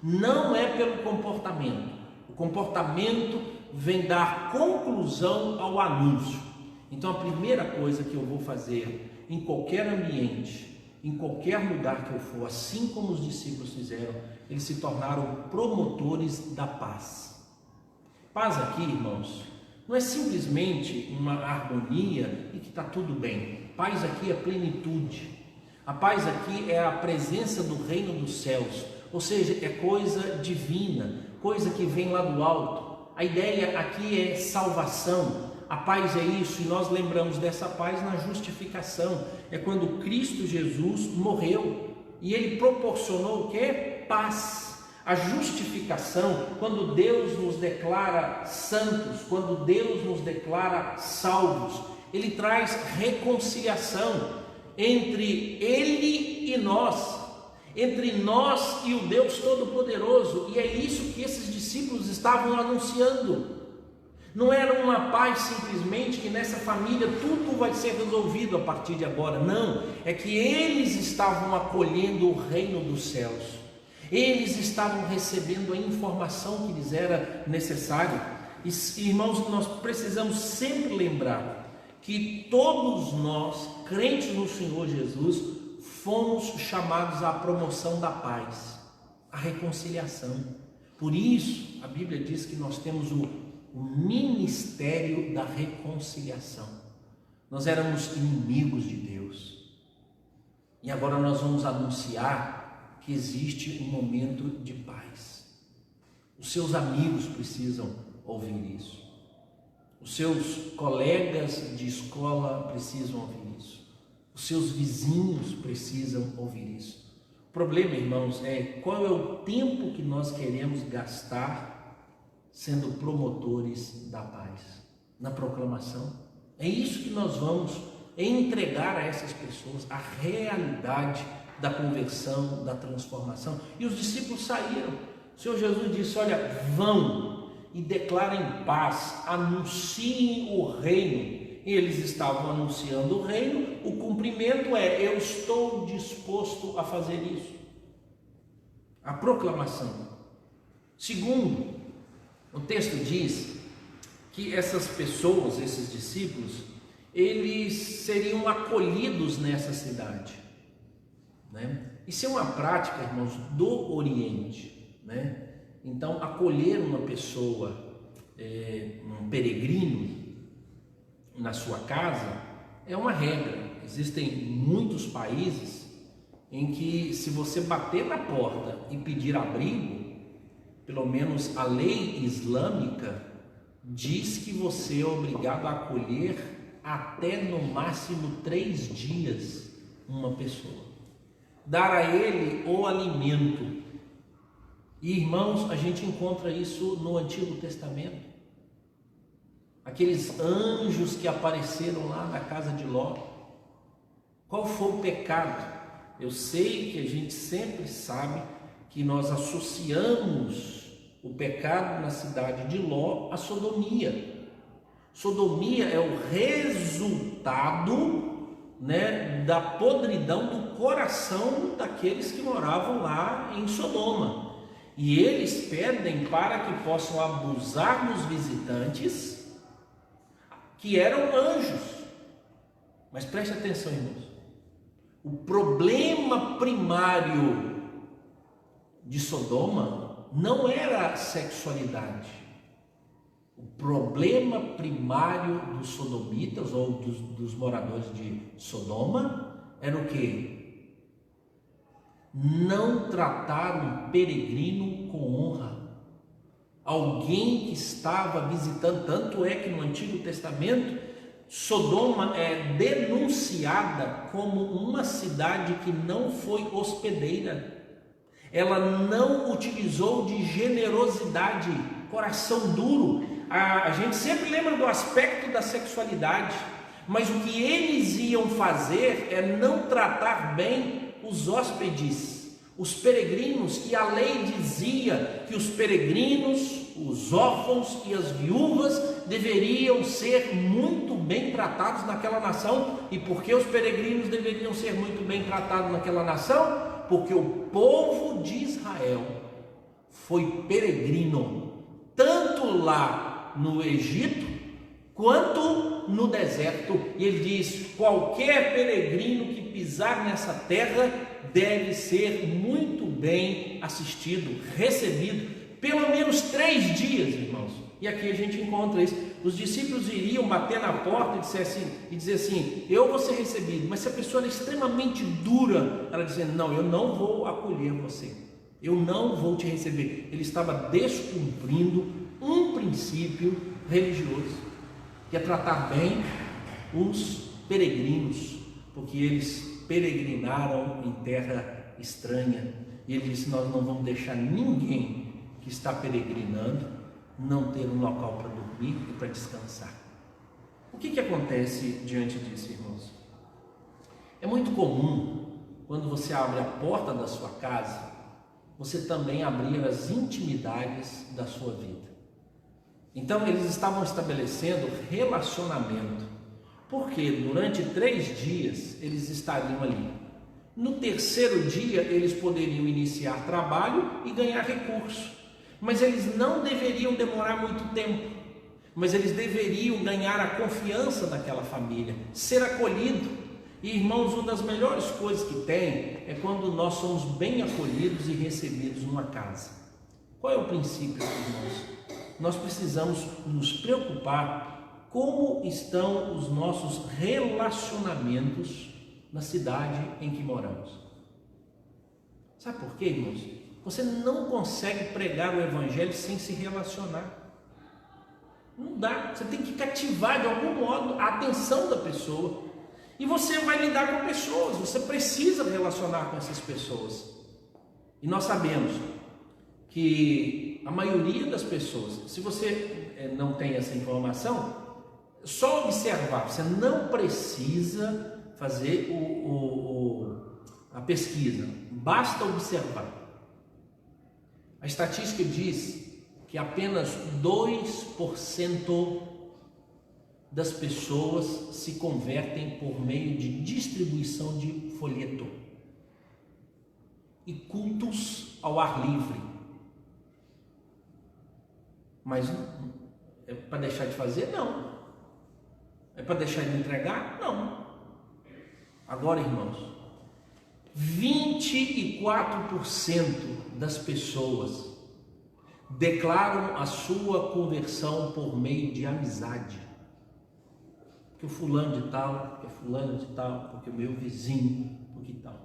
não é pelo comportamento. O comportamento vem dar conclusão ao anúncio. Então a primeira coisa que eu vou fazer em qualquer ambiente, em qualquer lugar que eu for, assim como os discípulos fizeram, eles se tornaram promotores da paz. Paz aqui, irmãos, não é simplesmente uma harmonia e que está tudo bem. Paz aqui é plenitude. A paz aqui é a presença do reino dos céus, ou seja, é coisa divina, coisa que vem lá do alto. A ideia aqui é salvação. A paz é isso, e nós lembramos dessa paz na justificação. É quando Cristo Jesus morreu e ele proporcionou o que? Paz. A justificação, quando Deus nos declara santos, quando Deus nos declara salvos, ele traz reconciliação entre ele e nós, entre nós e o Deus Todo-Poderoso. E é isso que esses discípulos estavam anunciando. Não era uma paz simplesmente que nessa família tudo vai ser resolvido a partir de agora. Não, é que eles estavam acolhendo o reino dos céus. Eles estavam recebendo a informação que lhes era necessária. E, irmãos, nós precisamos sempre lembrar que todos nós, crentes no Senhor Jesus, fomos chamados à promoção da paz, à reconciliação. Por isso, a Bíblia diz que nós temos o ministério da reconciliação. Nós éramos inimigos de Deus, e agora nós vamos anunciar que existe um momento de paz. Os seus amigos precisam ouvir isso. Os seus colegas de escola precisam ouvir isso. Os seus vizinhos precisam ouvir isso. O problema, irmãos, é qual é o tempo que nós queremos gastar sendo promotores da paz, na proclamação. É isso que nós vamos entregar a essas pessoas, a realidade da conversão, da transformação. E os discípulos saíram. O Senhor Jesus disse: olha, vão e declarem paz, anunciem o reino. Eles estavam anunciando o reino, o cumprimento é: eu estou disposto a fazer isso. A proclamação. Segundo, o texto diz que essas pessoas, esses discípulos, eles seriam acolhidos nessa cidade, né? Isso é uma prática, irmãos, do Oriente, né? Então, acolher uma pessoa, um peregrino, na sua casa é uma regra. Existem muitos países em que, se você bater na porta e pedir abrigo, pelo menos a lei islâmica diz que você é obrigado a acolher até no máximo 3 dias uma pessoa, dar a ele o alimento. E, irmãos, a gente encontra isso no Antigo Testamento. Aqueles anjos que apareceram lá na casa de Ló. Qual foi o pecado? Eu sei que a gente sempre sabe que nós associamos o pecado na cidade de Ló à sodomia. Sodomia é o resultado, da podridão do coração daqueles que moravam lá em Sodoma. E eles pedem para que possam abusar dos visitantes, que eram anjos. Mas preste atenção, irmãos. O problema primário de Sodoma não era a sexualidade. O problema primário dos sodomitas ou dos moradores de Sodoma era o quê? Não tratar um peregrino com honra. Alguém que estava visitando, tanto é que no Antigo Testamento Sodoma é denunciada como uma cidade que não foi hospedeira. Ela não utilizou de generosidade, coração duro. A gente sempre lembra do aspecto da sexualidade, mas o que eles iam fazer é não tratar bem os hóspedes, os peregrinos, e a lei dizia que os peregrinos, os órfãos e as viúvas deveriam ser muito bem tratados naquela nação. E por que os peregrinos deveriam ser muito bem tratados naquela nação? Porque o povo de Israel foi peregrino, tanto lá no Egito, quanto no deserto. E ele diz: qualquer peregrino que pisar nessa terra deve ser muito bem assistido, recebido, pelo menos 3 dias, irmãos. E aqui a gente encontra isso. Os discípulos iriam bater na porta e dizer assim: eu vou ser recebido. Mas se a pessoa era extremamente dura, ela dizia: não, eu não vou acolher você, eu não vou te receber. Ele estava descumprindo um princípio religioso, que é tratar bem os peregrinos, porque eles peregrinaram em terra estranha. E ele disse: nós não vamos deixar ninguém que está peregrinando não ter um local para dormir e para descansar. O que acontece diante disso, irmãos? É muito comum, quando você abre a porta da sua casa, você também abrir as intimidades da sua vida. Então eles estavam estabelecendo relacionamento, porque durante 3 dias eles estariam ali. No 3º dia eles poderiam iniciar trabalho e ganhar recurso, mas eles não deveriam demorar muito tempo, mas eles deveriam ganhar a confiança daquela família, ser acolhido. E, irmãos, uma das melhores coisas que tem é quando nós somos bem acolhidos e recebidos numa casa. Qual é o princípio, irmãos? Nós precisamos nos preocupar como estão os nossos relacionamentos na cidade em que moramos. Sabe por quê, irmãos? Você não consegue pregar o evangelho sem se relacionar. Não dá. Você tem que cativar de algum modo a atenção da pessoa. E você vai lidar com pessoas. Você precisa relacionar com essas pessoas. E nós sabemos que a maioria das pessoas, se você não tem essa informação, só observar. Você não precisa fazer a pesquisa. Basta observar. A estatística diz que apenas 2% das pessoas se convertem por meio de distribuição de folheto e cultos ao ar livre. Mas é para deixar de fazer? Não. É para deixar de entregar? Não. Agora, irmãos, 24% das pessoas declaram a sua conversão por meio de amizade. porque o fulano de tal, porque fulano de tal, porque o meu vizinho, porque tal.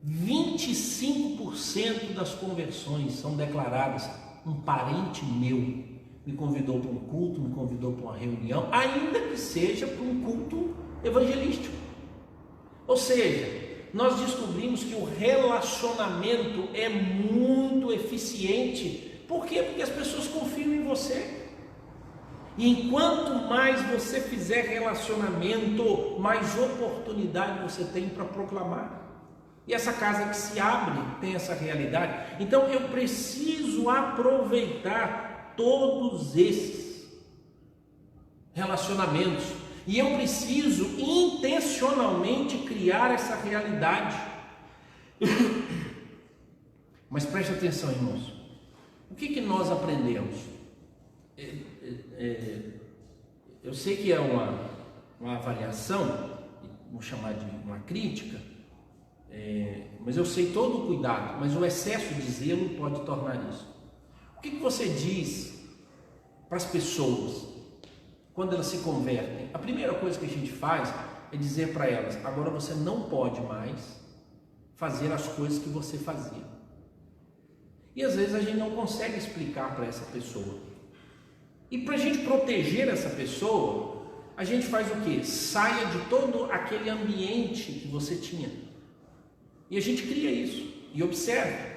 25% das conversões são declaradas: um parente meu me convidou para um culto, me convidou para uma reunião, ainda que seja para um culto evangelístico. Ou seja, nós descobrimos que o relacionamento é muito eficiente. Por quê? Porque as pessoas confiam em você. E enquanto mais você fizer relacionamento, mais oportunidade você tem para proclamar. E essa casa que se abre tem essa realidade. Então eu preciso aproveitar todos esses relacionamentos. E eu preciso intencionalmente criar essa realidade. Mas preste atenção, irmãos. O que nós aprendemos? Eu sei que é uma avaliação, vamos chamar de uma crítica, mas eu sei todo o cuidado, mas o excesso de zelo pode tornar isso. O que você diz para as pessoas quando elas se convertem? A primeira coisa que a gente faz é dizer para elas: agora você não pode mais fazer as coisas que você fazia. E às vezes a gente não consegue explicar para essa pessoa. E para a gente proteger essa pessoa, a gente faz o quê? Saia de todo aquele ambiente que você tinha. E a gente cria isso. E observe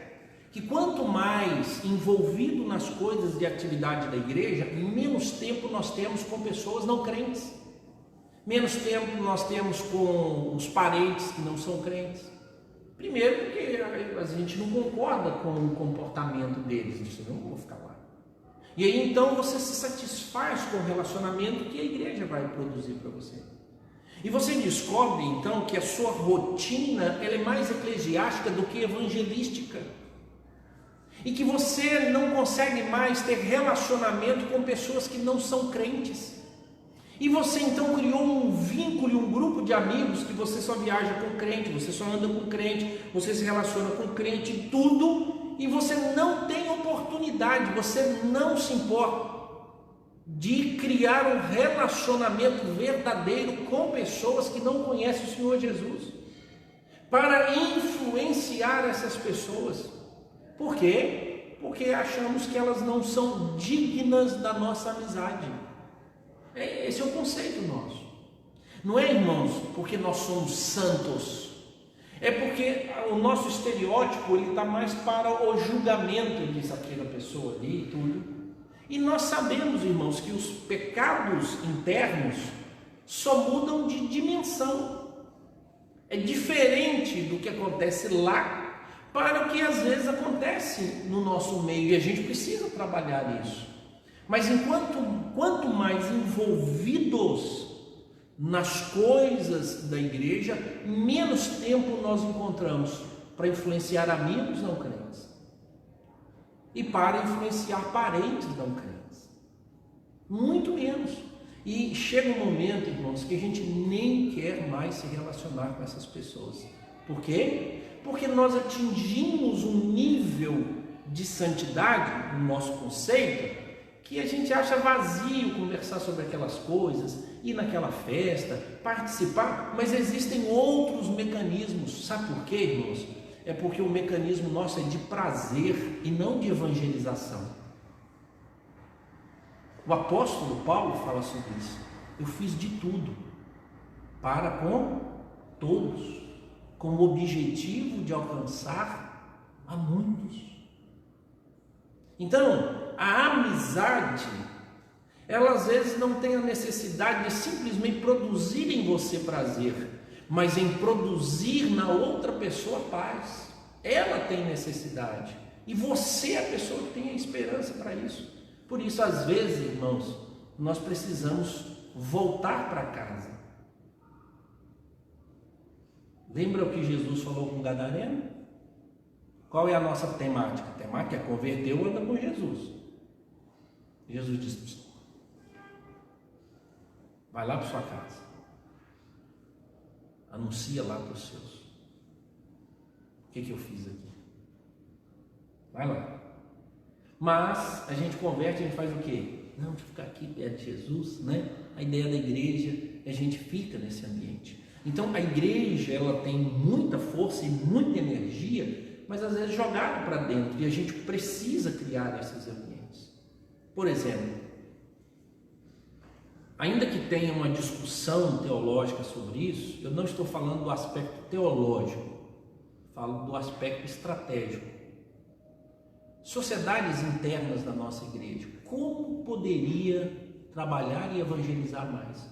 que quanto mais envolvido nas coisas de atividade da igreja, menos tempo nós temos com pessoas não crentes. Menos tempo nós temos com os parentes que não são crentes. Primeiro porque a gente não concorda com o comportamento deles. Diz: não vou ficar lá. E aí então você se satisfaz com o relacionamento que a igreja vai produzir para você. E você descobre então que a sua rotina ela é mais eclesiástica do que evangelística. E que você não consegue mais ter relacionamento com pessoas que não são crentes. E você então criou um vínculo, um grupo de amigos que você só viaja com crente, você só anda com crente, você se relaciona com crente, tudo, e você não tem oportunidade, você não se importa de criar um relacionamento verdadeiro com pessoas que não conhecem o Senhor Jesus, para influenciar essas pessoas. Por quê? Porque achamos que elas não são dignas da nossa amizade. Esse é o conceito nosso. Não é, irmãos, porque nós somos santos. É porque o nosso estereótipo ele está mais para o julgamento disso, aquela pessoa ali e tudo. E nós sabemos, irmãos, que os pecados internos só mudam de dimensão. É diferente do que acontece lá para o que às vezes acontece no nosso meio. E a gente precisa trabalhar isso. Mas quanto mais envolvidos nas coisas da igreja, menos tempo nós encontramos para influenciar amigos não crentes e para influenciar parentes não crentes. Muito menos. E chega um momento, irmãos, que a gente nem quer mais se relacionar com essas pessoas. Por quê? Porque nós atingimos um nível de santidade no nosso conceito que a gente acha vazio conversar sobre aquelas coisas, ir naquela festa, participar, mas existem outros mecanismos. Sabe por quê, irmãos? É porque o mecanismo nosso é de prazer e não de evangelização. O apóstolo Paulo fala sobre isso. Eu fiz de tudo para com todos, com o objetivo de alcançar a muitos. Então, a amizade, ela às vezes não tem a necessidade de simplesmente produzir em você prazer, mas em produzir na outra pessoa paz. Ela tem necessidade e você é a pessoa que tem a esperança para isso. Por isso, às vezes, irmãos, nós precisamos voltar para casa. Lembra o que Jesus falou com o gadareno? Qual é a nossa temática? A temática é converteu, anda com Jesus. Jesus disse: vai lá para sua casa, anuncia lá para os seus. O que eu fiz aqui? Vai lá. Mas a gente converte, a gente faz o quê? Não, deixa eu ficar aqui perto de Jesus, né? A ideia da igreja e a gente fica nesse ambiente. Então a igreja, ela tem muita força e muita energia, mas às vezes jogada para dentro, e a gente precisa criar esses ambientes. Por exemplo, ainda que tenha uma discussão teológica sobre isso, eu não estou falando do aspecto teológico, falo do aspecto estratégico. Sociedades internas da nossa igreja, como poderia trabalhar e evangelizar mais?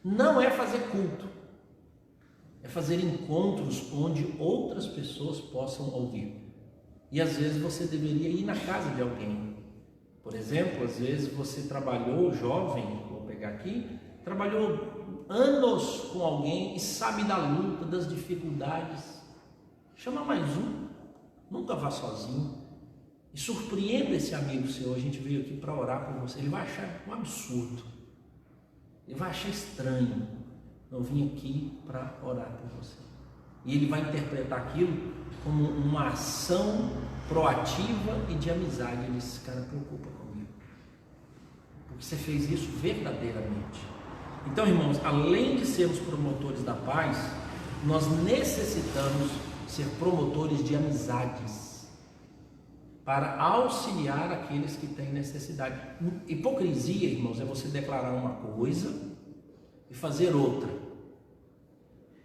Não é fazer culto, é fazer encontros onde outras pessoas possam ouvir. E às vezes você deveria ir na casa de alguém. Por exemplo, às vezes você trabalhou jovem, vou pegar aqui, trabalhou anos com alguém e sabe da luta, das dificuldades. Chama mais um, nunca vá sozinho. E surpreenda esse amigo seu. A gente veio aqui para orar por você. Ele vai achar um absurdo, ele vai achar estranho. Eu vim aqui para orar por você. E ele vai interpretar aquilo como uma ação proativa e de amizade. Ele diz: esse cara preocupa comigo, porque você fez isso verdadeiramente. Então, irmãos, além de sermos promotores da paz, nós necessitamos ser promotores de amizades, para auxiliar aqueles que têm necessidade. Hipocrisia, irmãos, é você declarar uma coisa e fazer outra.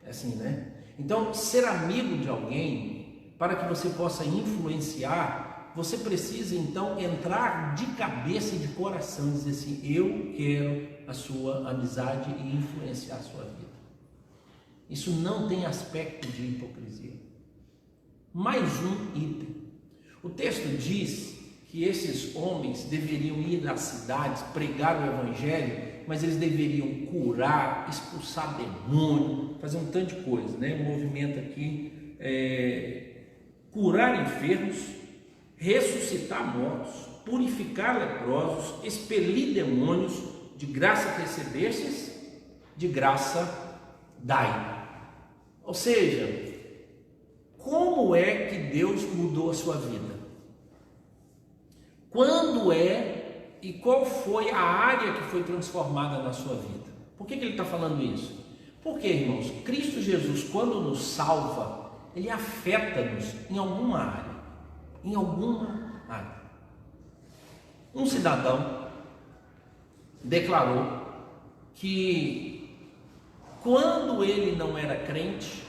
É assim, né? Então, ser amigo de alguém, para que você possa influenciar, você precisa então entrar de cabeça e de coração e dizer assim: eu quero a sua amizade e influenciar a sua vida. Isso não tem aspecto de hipocrisia. Mais um item. O texto diz que esses homens deveriam ir às cidades, pregar o evangelho, mas eles deveriam curar, expulsar demônio, fazer um tanto de coisa, né? O movimento aqui curar enfermos, ressuscitar mortos, purificar leprosos, expelir demônios. De graça recebestes, de graça dai. Ou seja, como é que Deus mudou a sua vida? Quando é e qual foi a área que foi transformada na sua vida? Por que ele está falando isso? Porque, irmãos, Cristo Jesus, quando nos salva, Ele afeta-nos em alguma área. Em alguma área. Um cidadão declarou que quando ele não era crente,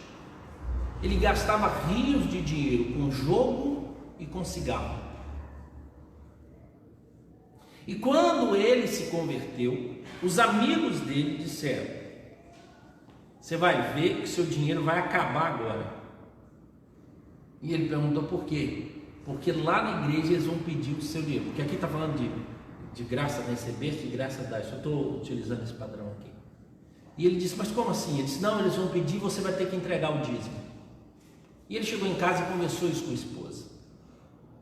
ele gastava rios de dinheiro com jogo e com cigarro. E quando ele se converteu, os amigos dele disseram: você vai ver que seu dinheiro vai acabar agora. E ele perguntou por quê? Porque lá na igreja eles vão pedir o seu dinheiro. Porque aqui está falando de graça recebeste, de graça dar. Eu estou utilizando esse padrão aqui. E ele disse: mas como assim? Ele disse: não, eles vão pedir, você vai ter que entregar o dízimo. E ele chegou em casa e conversou isso com a esposa.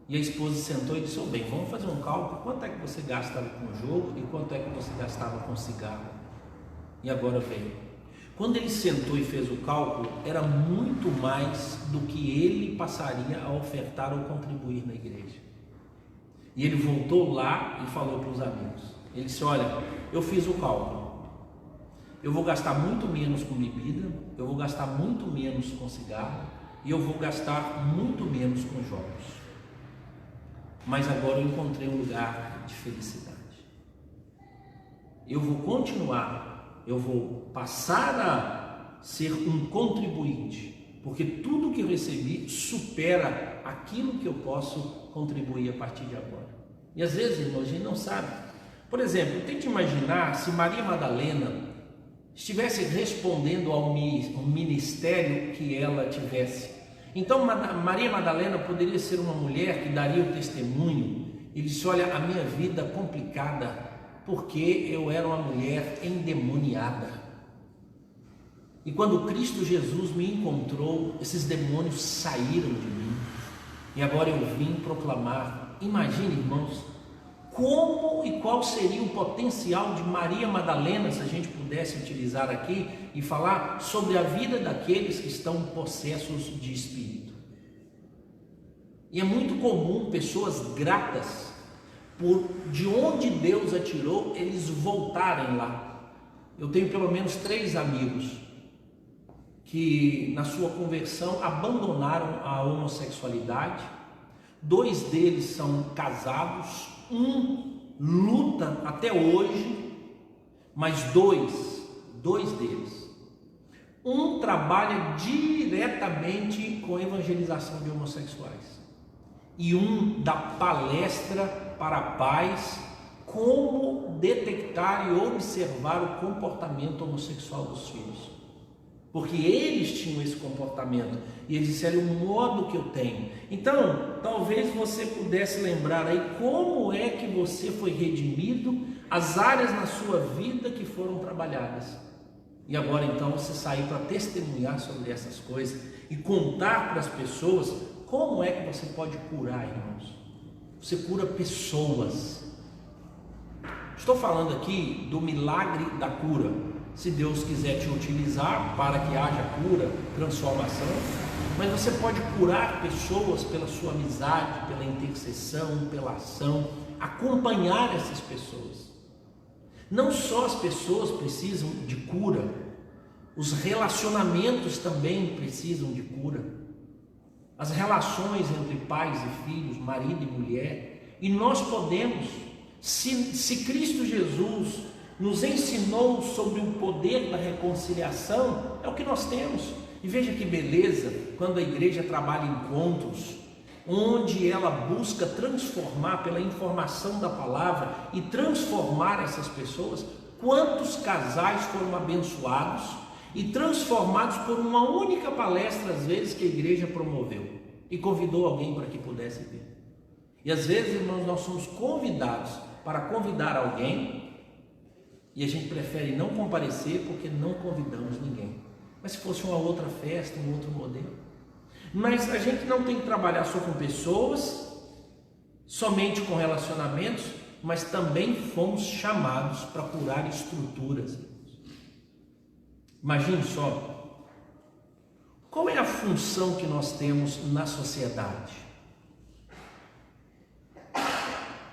E a esposa sentou e disse: oh, bem, vamos fazer um cálculo. Quanto é que você gastava com o jogo e quanto é que você gastava com cigarro? E agora veio. Quando ele sentou e fez o cálculo, era muito mais do que ele passaria a ofertar ou contribuir na igreja. E ele voltou lá e falou para os amigos. Ele disse: olha, eu fiz o cálculo. Eu vou gastar muito menos com bebida, eu vou gastar muito menos com cigarro e eu vou gastar muito menos com jogos. Mas agora eu encontrei um lugar de felicidade. Eu vou continuar, eu vou passar a ser um contribuinte, porque tudo que eu recebi supera aquilo que eu posso contribuir a partir de agora. E às vezes, irmãos, a gente não sabe. Por exemplo, tente imaginar se Maria Madalena estivesse respondendo ao ministério que ela tivesse. Então Maria Madalena poderia ser uma mulher que daria o testemunho e disse: olha, a minha vida complicada porque eu era uma mulher endemoniada, e quando Cristo Jesus me encontrou, esses demônios saíram de mim e agora eu vim proclamar. Imagine, irmãos, como e qual seria o potencial de Maria Madalena se a gente pudesse utilizar aqui e falar sobre a vida daqueles que estão possessos de espírito. E é muito comum pessoas gratas por de onde Deus a tirou, eles voltarem lá. eu tenho pelo menos 3 amigos que na sua conversão abandonaram a homossexualidade. 2 deles são casados, um luta até hoje, mas dois deles, um trabalha diretamente com evangelização de homossexuais e um dá palestra para pais como detectar e observar o comportamento homossexual dos filhos, porque eles tinham esse comportamento e eles disseram: o modo que eu tenho. Então, talvez você pudesse lembrar aí como é que você foi redimido, as áreas na sua vida que foram trabalhadas. E agora então você sair para testemunhar sobre essas coisas e contar para as pessoas como é que você pode curar, irmãos. Você cura pessoas. Estou falando aqui do milagre da cura. Se Deus quiser te utilizar para que haja cura, transformação, mas você pode curar pessoas pela sua amizade, pela intercessão, pela ação, acompanhar essas pessoas. Não só as pessoas precisam de cura, os relacionamentos também precisam de cura. As relações entre pais e filhos, marido e mulher, e nós podemos, se Cristo Jesus nos ensinou sobre o poder da reconciliação, é o que nós temos. E veja que beleza quando a igreja trabalha encontros, onde ela busca transformar pela informação da palavra e transformar essas pessoas. Quantos casais foram abençoados e transformados por uma única palestra, às vezes, que a igreja promoveu e convidou alguém para que pudesse ver. E às vezes, irmãos, nós somos convidados para convidar alguém e a gente prefere não comparecer porque não convidamos ninguém. Mas se fosse uma outra festa, um outro modelo. Mas a gente não tem que trabalhar só com pessoas, somente com relacionamentos, mas também fomos chamados para curar estruturas. Imagine só, qual é a função que nós temos na sociedade?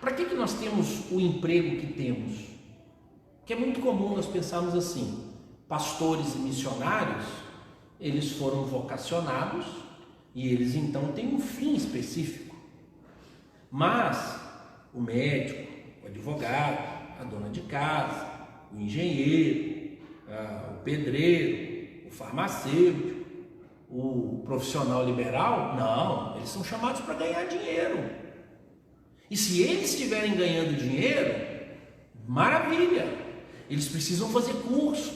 Para que nós temos o emprego que temos? Que é muito comum nós pensarmos assim: pastores e missionários, eles foram vocacionados e eles então têm um fim específico. Mas o médico, o advogado, a dona de casa, o engenheiro, o pedreiro, o farmacêutico, o profissional liberal, não, eles são chamados para ganhar dinheiro. E se eles estiverem ganhando dinheiro, maravilha! Eles precisam fazer curso,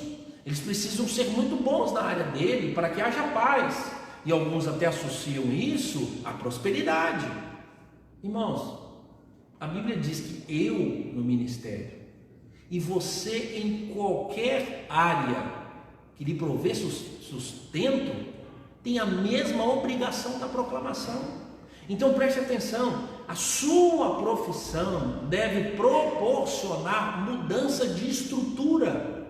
eles precisam ser muito bons na área dele para que haja paz. E alguns até associam isso à prosperidade. Irmãos, a Bíblia diz que eu no ministério e você em qualquer área que lhe prover sustento tem a mesma obrigação da proclamação. Então preste atenção, a sua profissão deve proporcionar mudança de estrutura.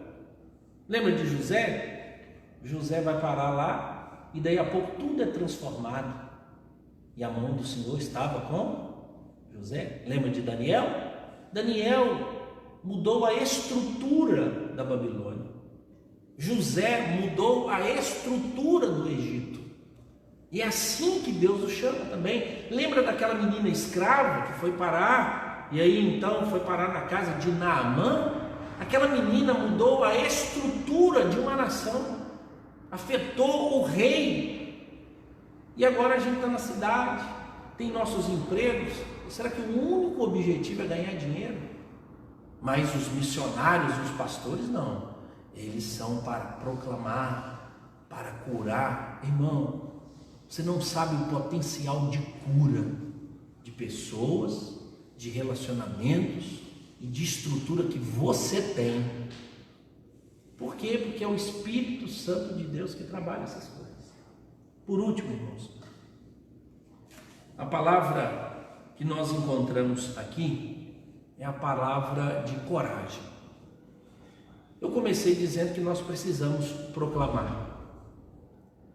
Lembra de José? José vai parar lá e daí a pouco tudo é transformado. E a mão do Senhor estava com José. Lembra de Daniel? Daniel mudou a estrutura da Babilônia. José mudou a estrutura do Egito. E é assim que Deus o chama também. Lembra daquela menina escrava que foi parar, e aí então foi parar na casa de Naamã? Aquela menina mudou a estrutura de uma nação, afetou o rei. E agora a gente está na cidade, tem nossos empregos. Será que o único objetivo é ganhar dinheiro? Mas os missionários, os pastores não. Eles são para proclamar, para curar. Irmão, você não sabe o potencial de cura de pessoas, de relacionamentos e de estrutura que você tem. Por quê? Porque é o Espírito Santo de Deus que trabalha essas coisas. Por último, irmãos, a palavra que nós encontramos aqui é a palavra de coragem. Eu comecei dizendo que nós precisamos proclamar.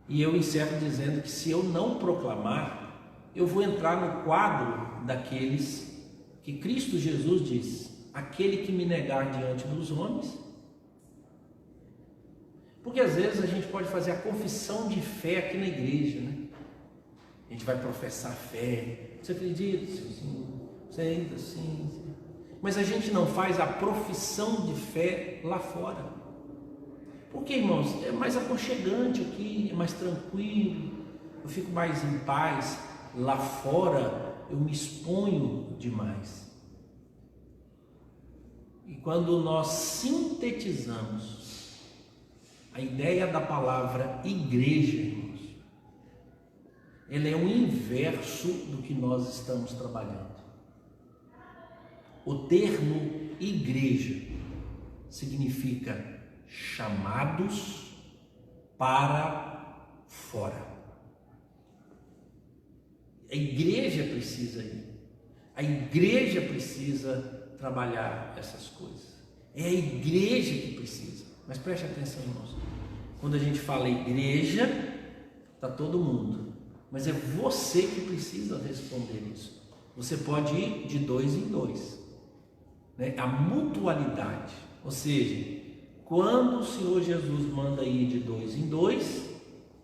E eu encerro dizendo que se eu não proclamar, eu vou entrar no quadro daqueles que Cristo Jesus diz: aquele que me negar diante dos homens, Porque às vezes a gente pode fazer a confissão de fé aqui na igreja, né? A gente vai professar fé. Você acredita? Sim. Você ainda sim. Mas a gente não faz a profissão de fé lá fora. Porque, irmãos, é mais aconchegante aqui, é mais tranquilo, eu fico mais em paz. Lá fora eu me exponho demais. E quando nós sintetizamos a ideia da palavra igreja, irmãos, ela é o inverso do que nós estamos trabalhando. O termo igreja significa chamados para fora. A igreja precisa ir. A igreja precisa trabalhar essas coisas. É a igreja que precisa. Mas preste atenção, irmãos. Quando a gente fala igreja, está todo mundo. Mas é você que precisa responder isso. Você pode ir de 2 em 2. Né? A mutualidade. Ou seja, quando o Senhor Jesus manda ir de 2 em 2,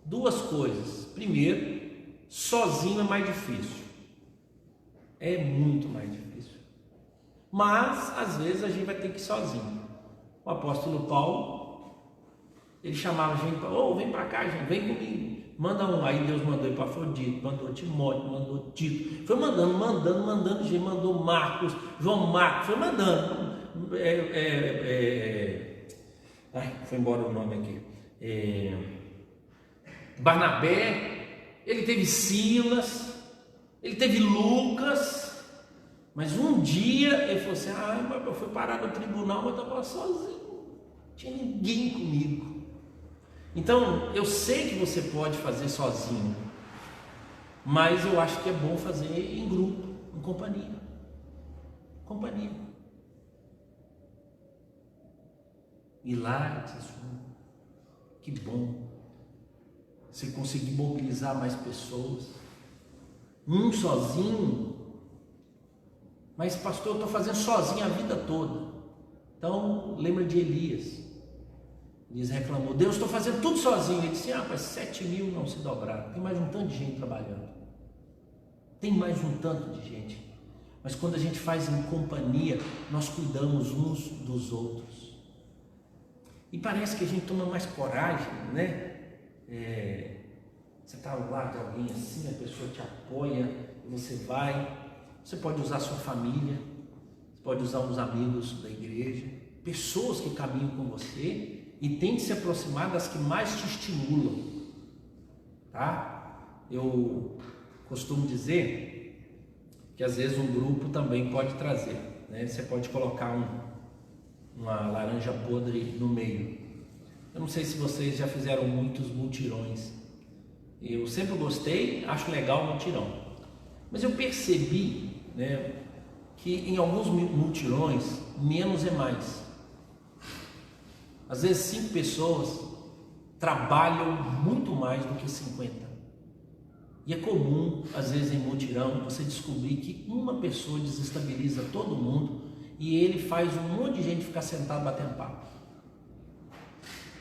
duas coisas. Primeiro, sozinho é mais difícil. É muito mais difícil. Mas, às vezes, a gente vai ter que ir sozinho. O apóstolo Paulo, ele chamava a gente, vem para cá, gente, vem comigo. Manda um. Aí Deus mandou Epafrodito, mandou Timóteo, mandou Tito. Foi mandando gente, mandou Marcos, João Marcos, foi mandando. Foi embora o nome aqui. Barnabé, ele teve Silas, ele teve Lucas, mas um dia ele falou assim: eu fui parar no tribunal, mas eu estava sozinho, não tinha ninguém comigo. Então, eu sei que você pode fazer sozinho, mas eu acho que é bom fazer em grupo, em companhia. E lá, que bom você conseguir mobilizar mais pessoas. Um sozinho, mas pastor, eu estou fazendo sozinho a vida toda. Então, lembra de Elias. Elias reclamou: Deus, estou fazendo tudo sozinho. Ele disse: mas 7.000 não se dobraram. Tem mais um tanto de gente trabalhando. Tem mais um tanto de gente. Mas quando a gente faz em companhia, nós cuidamos uns dos outros. E parece que a gente toma mais coragem, né? Você está ao lado de alguém assim, a pessoa te apoia, e você vai. Você pode usar a sua família, você pode usar os amigos da igreja, pessoas que caminham com você, e tente se aproximar das que mais te estimulam, tá? Eu costumo dizer que às vezes um grupo também pode trazer, né? Você pode colocar uma laranja podre no meio. Eu não sei se vocês já fizeram muitos mutirões. Eu sempre gostei, acho legal o mutirão. Mas eu percebi, né, que em alguns mutirões, menos é mais. Às vezes 5 pessoas trabalham muito mais do que 50. E é comum, às vezes em mutirão, você descobrir que uma pessoa desestabiliza todo mundo e ele faz um monte de gente ficar sentado batendo papo.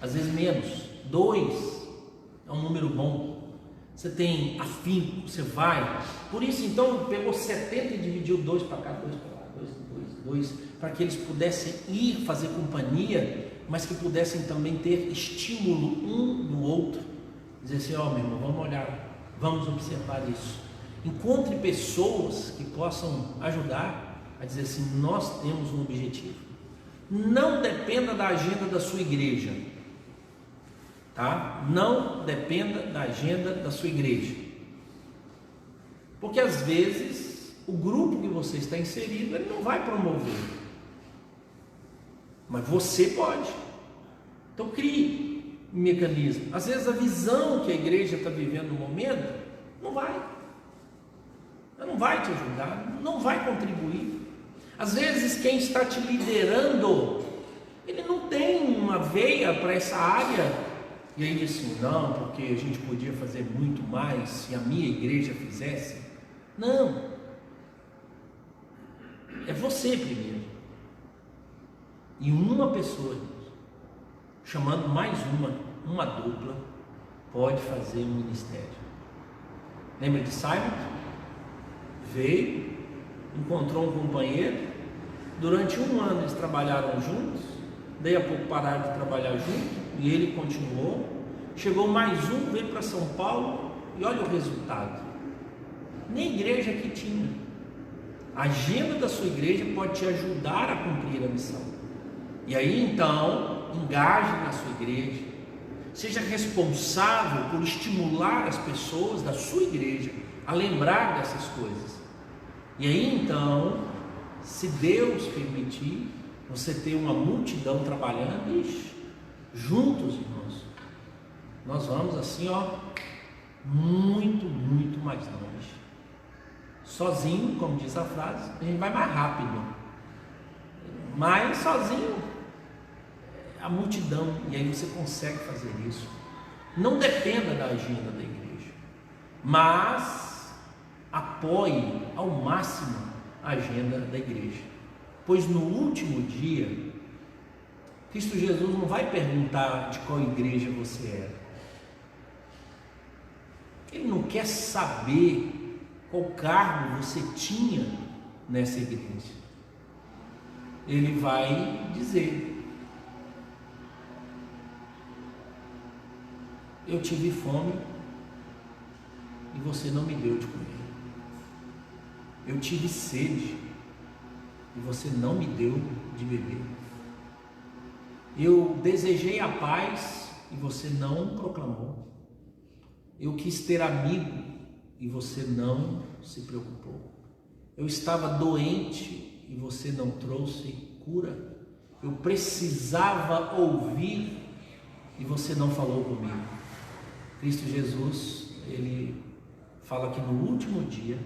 Às vezes menos, 2 é um número bom. Você tem afinco, você vai. Por isso, então, pegou 70 e dividiu 2 para cá, 2 para lá, 2, para que eles pudessem ir fazer companhia, mas que pudessem também ter estímulo um no outro. Dizer assim: meu irmão, vamos olhar, vamos observar isso. Encontre pessoas que possam ajudar a dizer assim: nós temos um objetivo. Não dependa da agenda da sua igreja. Tá? Não dependa da agenda da sua igreja, porque às vezes o grupo que você está inserido, ele não vai promover, mas você pode. Então crie um mecanismo. Às vezes a visão que a igreja está vivendo no momento não vai te ajudar, não vai contribuir. Às vezes quem está te liderando, ele não tem uma veia para essa área. E aí diz assim: não, porque a gente podia fazer muito mais se a minha igreja fizesse. Não, é você primeiro, e uma pessoa, chamando mais uma, uma dupla, pode fazer um ministério. Lembra de Simon? Veio, encontrou um companheiro, durante 1 ano eles trabalharam juntos, daí a pouco pararam de trabalhar juntos, e ele continuou. Chegou mais um, veio para São Paulo, e olha o resultado. Nem igreja que tinha. A agenda da sua igreja pode te ajudar a cumprir a missão. E aí então, engaje na sua igreja, seja responsável por estimular as pessoas da sua igreja a lembrar dessas coisas. E aí então, se Deus permitir, você ter uma multidão trabalhando, juntos, irmãos, nós vamos assim, muito, muito mais longe. Sozinho, como diz a frase, a gente vai mais rápido, mas sozinho, a multidão, e aí você consegue fazer isso. Não dependa da agenda da igreja, mas apoie ao máximo a agenda da igreja, pois no último dia, Cristo Jesus não vai perguntar de qual igreja você é. Ele não quer saber qual cargo você tinha nessa igreja. Ele vai dizer: eu tive fome e você não me deu de comer. Eu tive sede e você não me deu de beber. Eu desejei a paz e você não proclamou. Eu quis ter amigo e você não se preocupou. Eu estava doente e você não trouxe cura. Eu precisava ouvir e você não falou comigo. Cristo Jesus, ele fala que no último dia,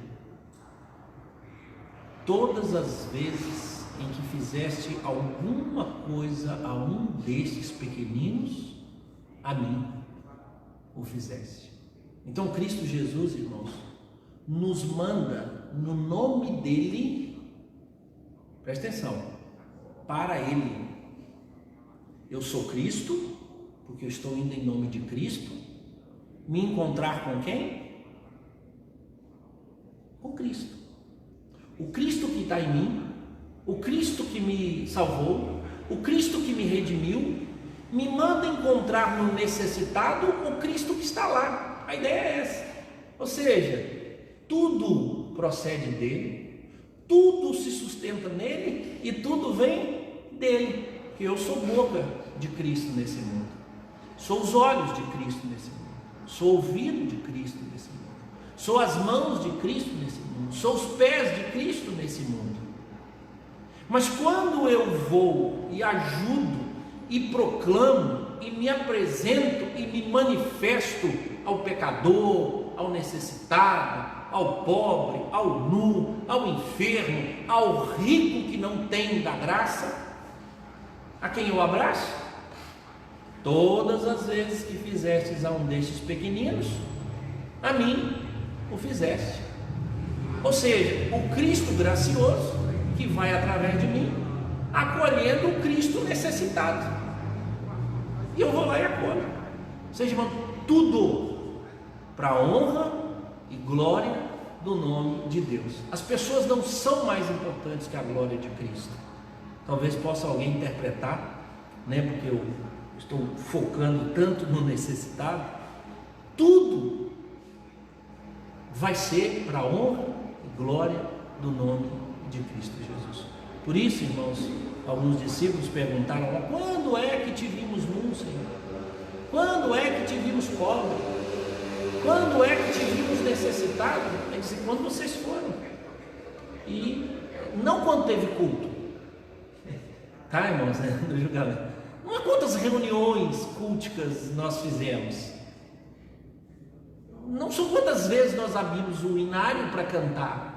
todas as vezes em que fizeste alguma coisa a um destes pequeninos, a mim o fizeste. Então Cristo Jesus, irmãos, nos manda no nome dele, presta atenção, para ele. Eu sou Cristo, porque eu estou indo em nome de Cristo, me encontrar com quem? Com Cristo. O Cristo que está em mim, o Cristo que me salvou, o Cristo que me redimiu, me manda encontrar no necessitado o Cristo que está lá. A ideia é essa. Ou seja, tudo procede dele, tudo se sustenta nele e tudo vem dele. Porque eu sou boca de Cristo nesse mundo, sou os olhos de Cristo nesse mundo, sou o ouvido de Cristo nesse mundo, sou as mãos de Cristo nesse mundo, sou os pés de Cristo nesse mundo. Mas quando eu vou e ajudo e proclamo e me apresento e me manifesto ao pecador, ao necessitado, ao pobre, ao nu, ao enfermo, ao rico que não tem da graça, a quem eu abraço? Todas as vezes que fizestes a um destes pequeninos, a mim o fizeste. Ou seja, o Cristo gracioso que vai através de mim, acolhendo o Cristo necessitado. E eu vou lá e acolho. Ou seja, irmão, tudo para a honra e glória do nome de Deus. As pessoas não são mais importantes que a glória de Cristo. Talvez possa alguém interpretar, porque eu estou focando tanto no necessitado. Tudo vai ser para a honra e glória do nome de Cristo Jesus. Por isso, irmãos, alguns discípulos perguntaram: quando é que te vimos nu, Senhor? Quando é que te vimos pobre? Quando é que te vimos necessitado? Ele disse: quando vocês foram. E não quando teve culto. Tá, irmãos, no julgamento. Não é quantas reuniões culticas nós fizemos. Não são quantas vezes nós abrimos o inário para cantar.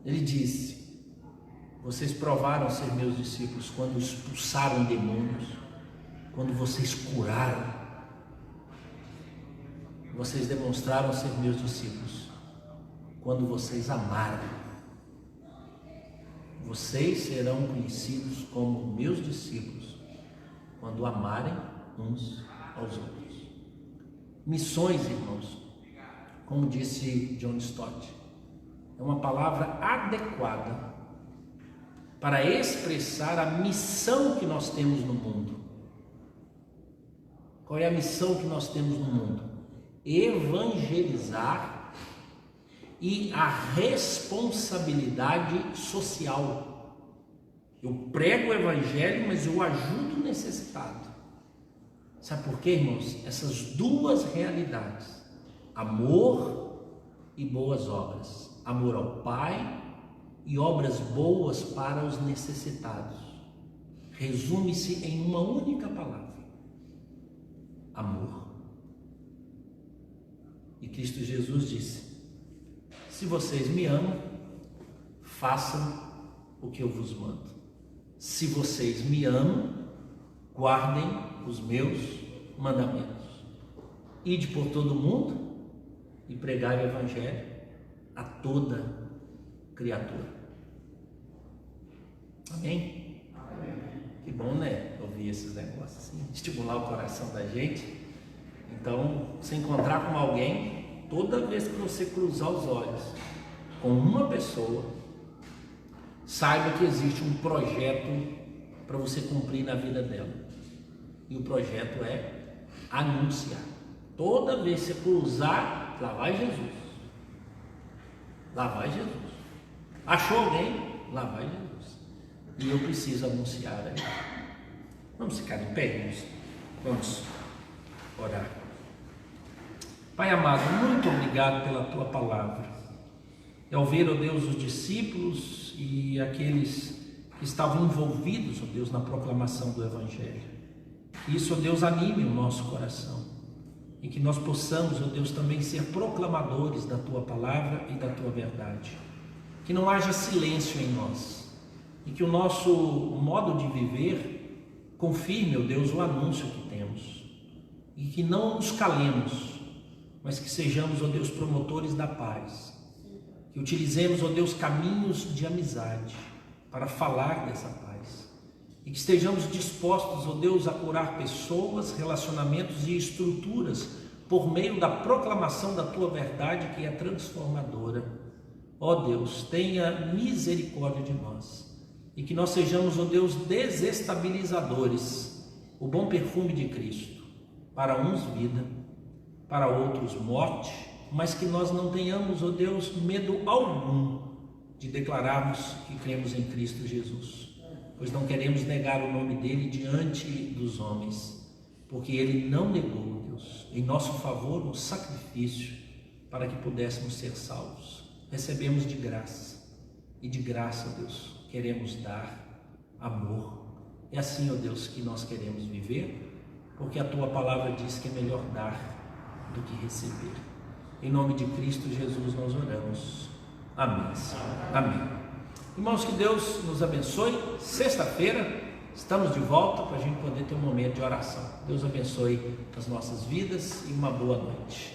Ele disse: vocês provaram ser meus discípulos quando expulsaram demônios, quando vocês curaram. Vocês demonstraram ser meus discípulos quando vocês amaram. Vocês serão conhecidos como meus discípulos quando amarem uns aos outros. Missões, irmãos, como disse John Stott, é uma palavra adequada para expressar a missão que nós temos no mundo. Qual é a missão que nós temos no mundo? Evangelizar e a responsabilidade social. Eu prego o evangelho, mas eu ajudo o necessitado. Sabe por quê, irmãos? Essas duas realidades, amor e boas obras, amor ao Pai e obras boas para os necessitados, resume-se em uma única palavra: amor. E Cristo Jesus disse: se vocês me amam, façam o que eu vos mando. Se vocês me amam, guardem os meus mandamentos. Ide por todo o mundo e pregai o evangelho a toda criatura. Amém? Amém. Que bom, né? Ouvir esses negócios assim, estimular o coração da gente. Então, se encontrar com alguém, toda vez que você cruzar os olhos com uma pessoa, saiba que existe um projeto para você cumprir na vida dela. E o projeto é anunciar. Toda vez que você cruzar, lá vai Jesus. Lá vai Jesus. Achou alguém? Lá vai Jesus. E eu preciso anunciar aí. Vamos ficar em pé, irmãos? Vamos orar. Pai amado, muito obrigado pela tua palavra. Ao ver, ó Deus, os discípulos e aqueles que estavam envolvidos, ó Deus, na proclamação do evangelho, que isso, ó Deus, anime o nosso coração e que nós possamos, ó Deus, também ser proclamadores da tua palavra e da tua verdade. Que não haja silêncio em nós e que o nosso modo de viver confirme, ó Deus, o anúncio que temos, e que não nos calemos, mas que sejamos, ó Deus, promotores da paz, que utilizemos, ó Deus, caminhos de amizade para falar dessa paz, e que estejamos dispostos, ó Deus, a curar pessoas, relacionamentos e estruturas por meio da proclamação da tua verdade, que é transformadora. Ó Deus, tenha misericórdia de nós e que nós sejamos, ó Deus, desestabilizadores, o bom perfume de Cristo, para uns vida, para outros morte, mas que nós não tenhamos, ó Deus, medo algum de declararmos que cremos em Cristo Jesus, pois não queremos negar o nome dele diante dos homens, porque ele não negou, Deus, em nosso favor o sacrifício para que pudéssemos ser salvos. Recebemos de graça, e de graça, Deus, queremos dar amor. É assim, ó Deus, que nós queremos viver, porque a tua palavra diz que é melhor dar do que receber. Em nome de Cristo Jesus nós oramos. Amém. Amém. Irmãos, que Deus nos abençoe. Sexta-feira estamos de volta para a gente poder ter um momento de oração. Deus abençoe as nossas vidas e uma boa noite.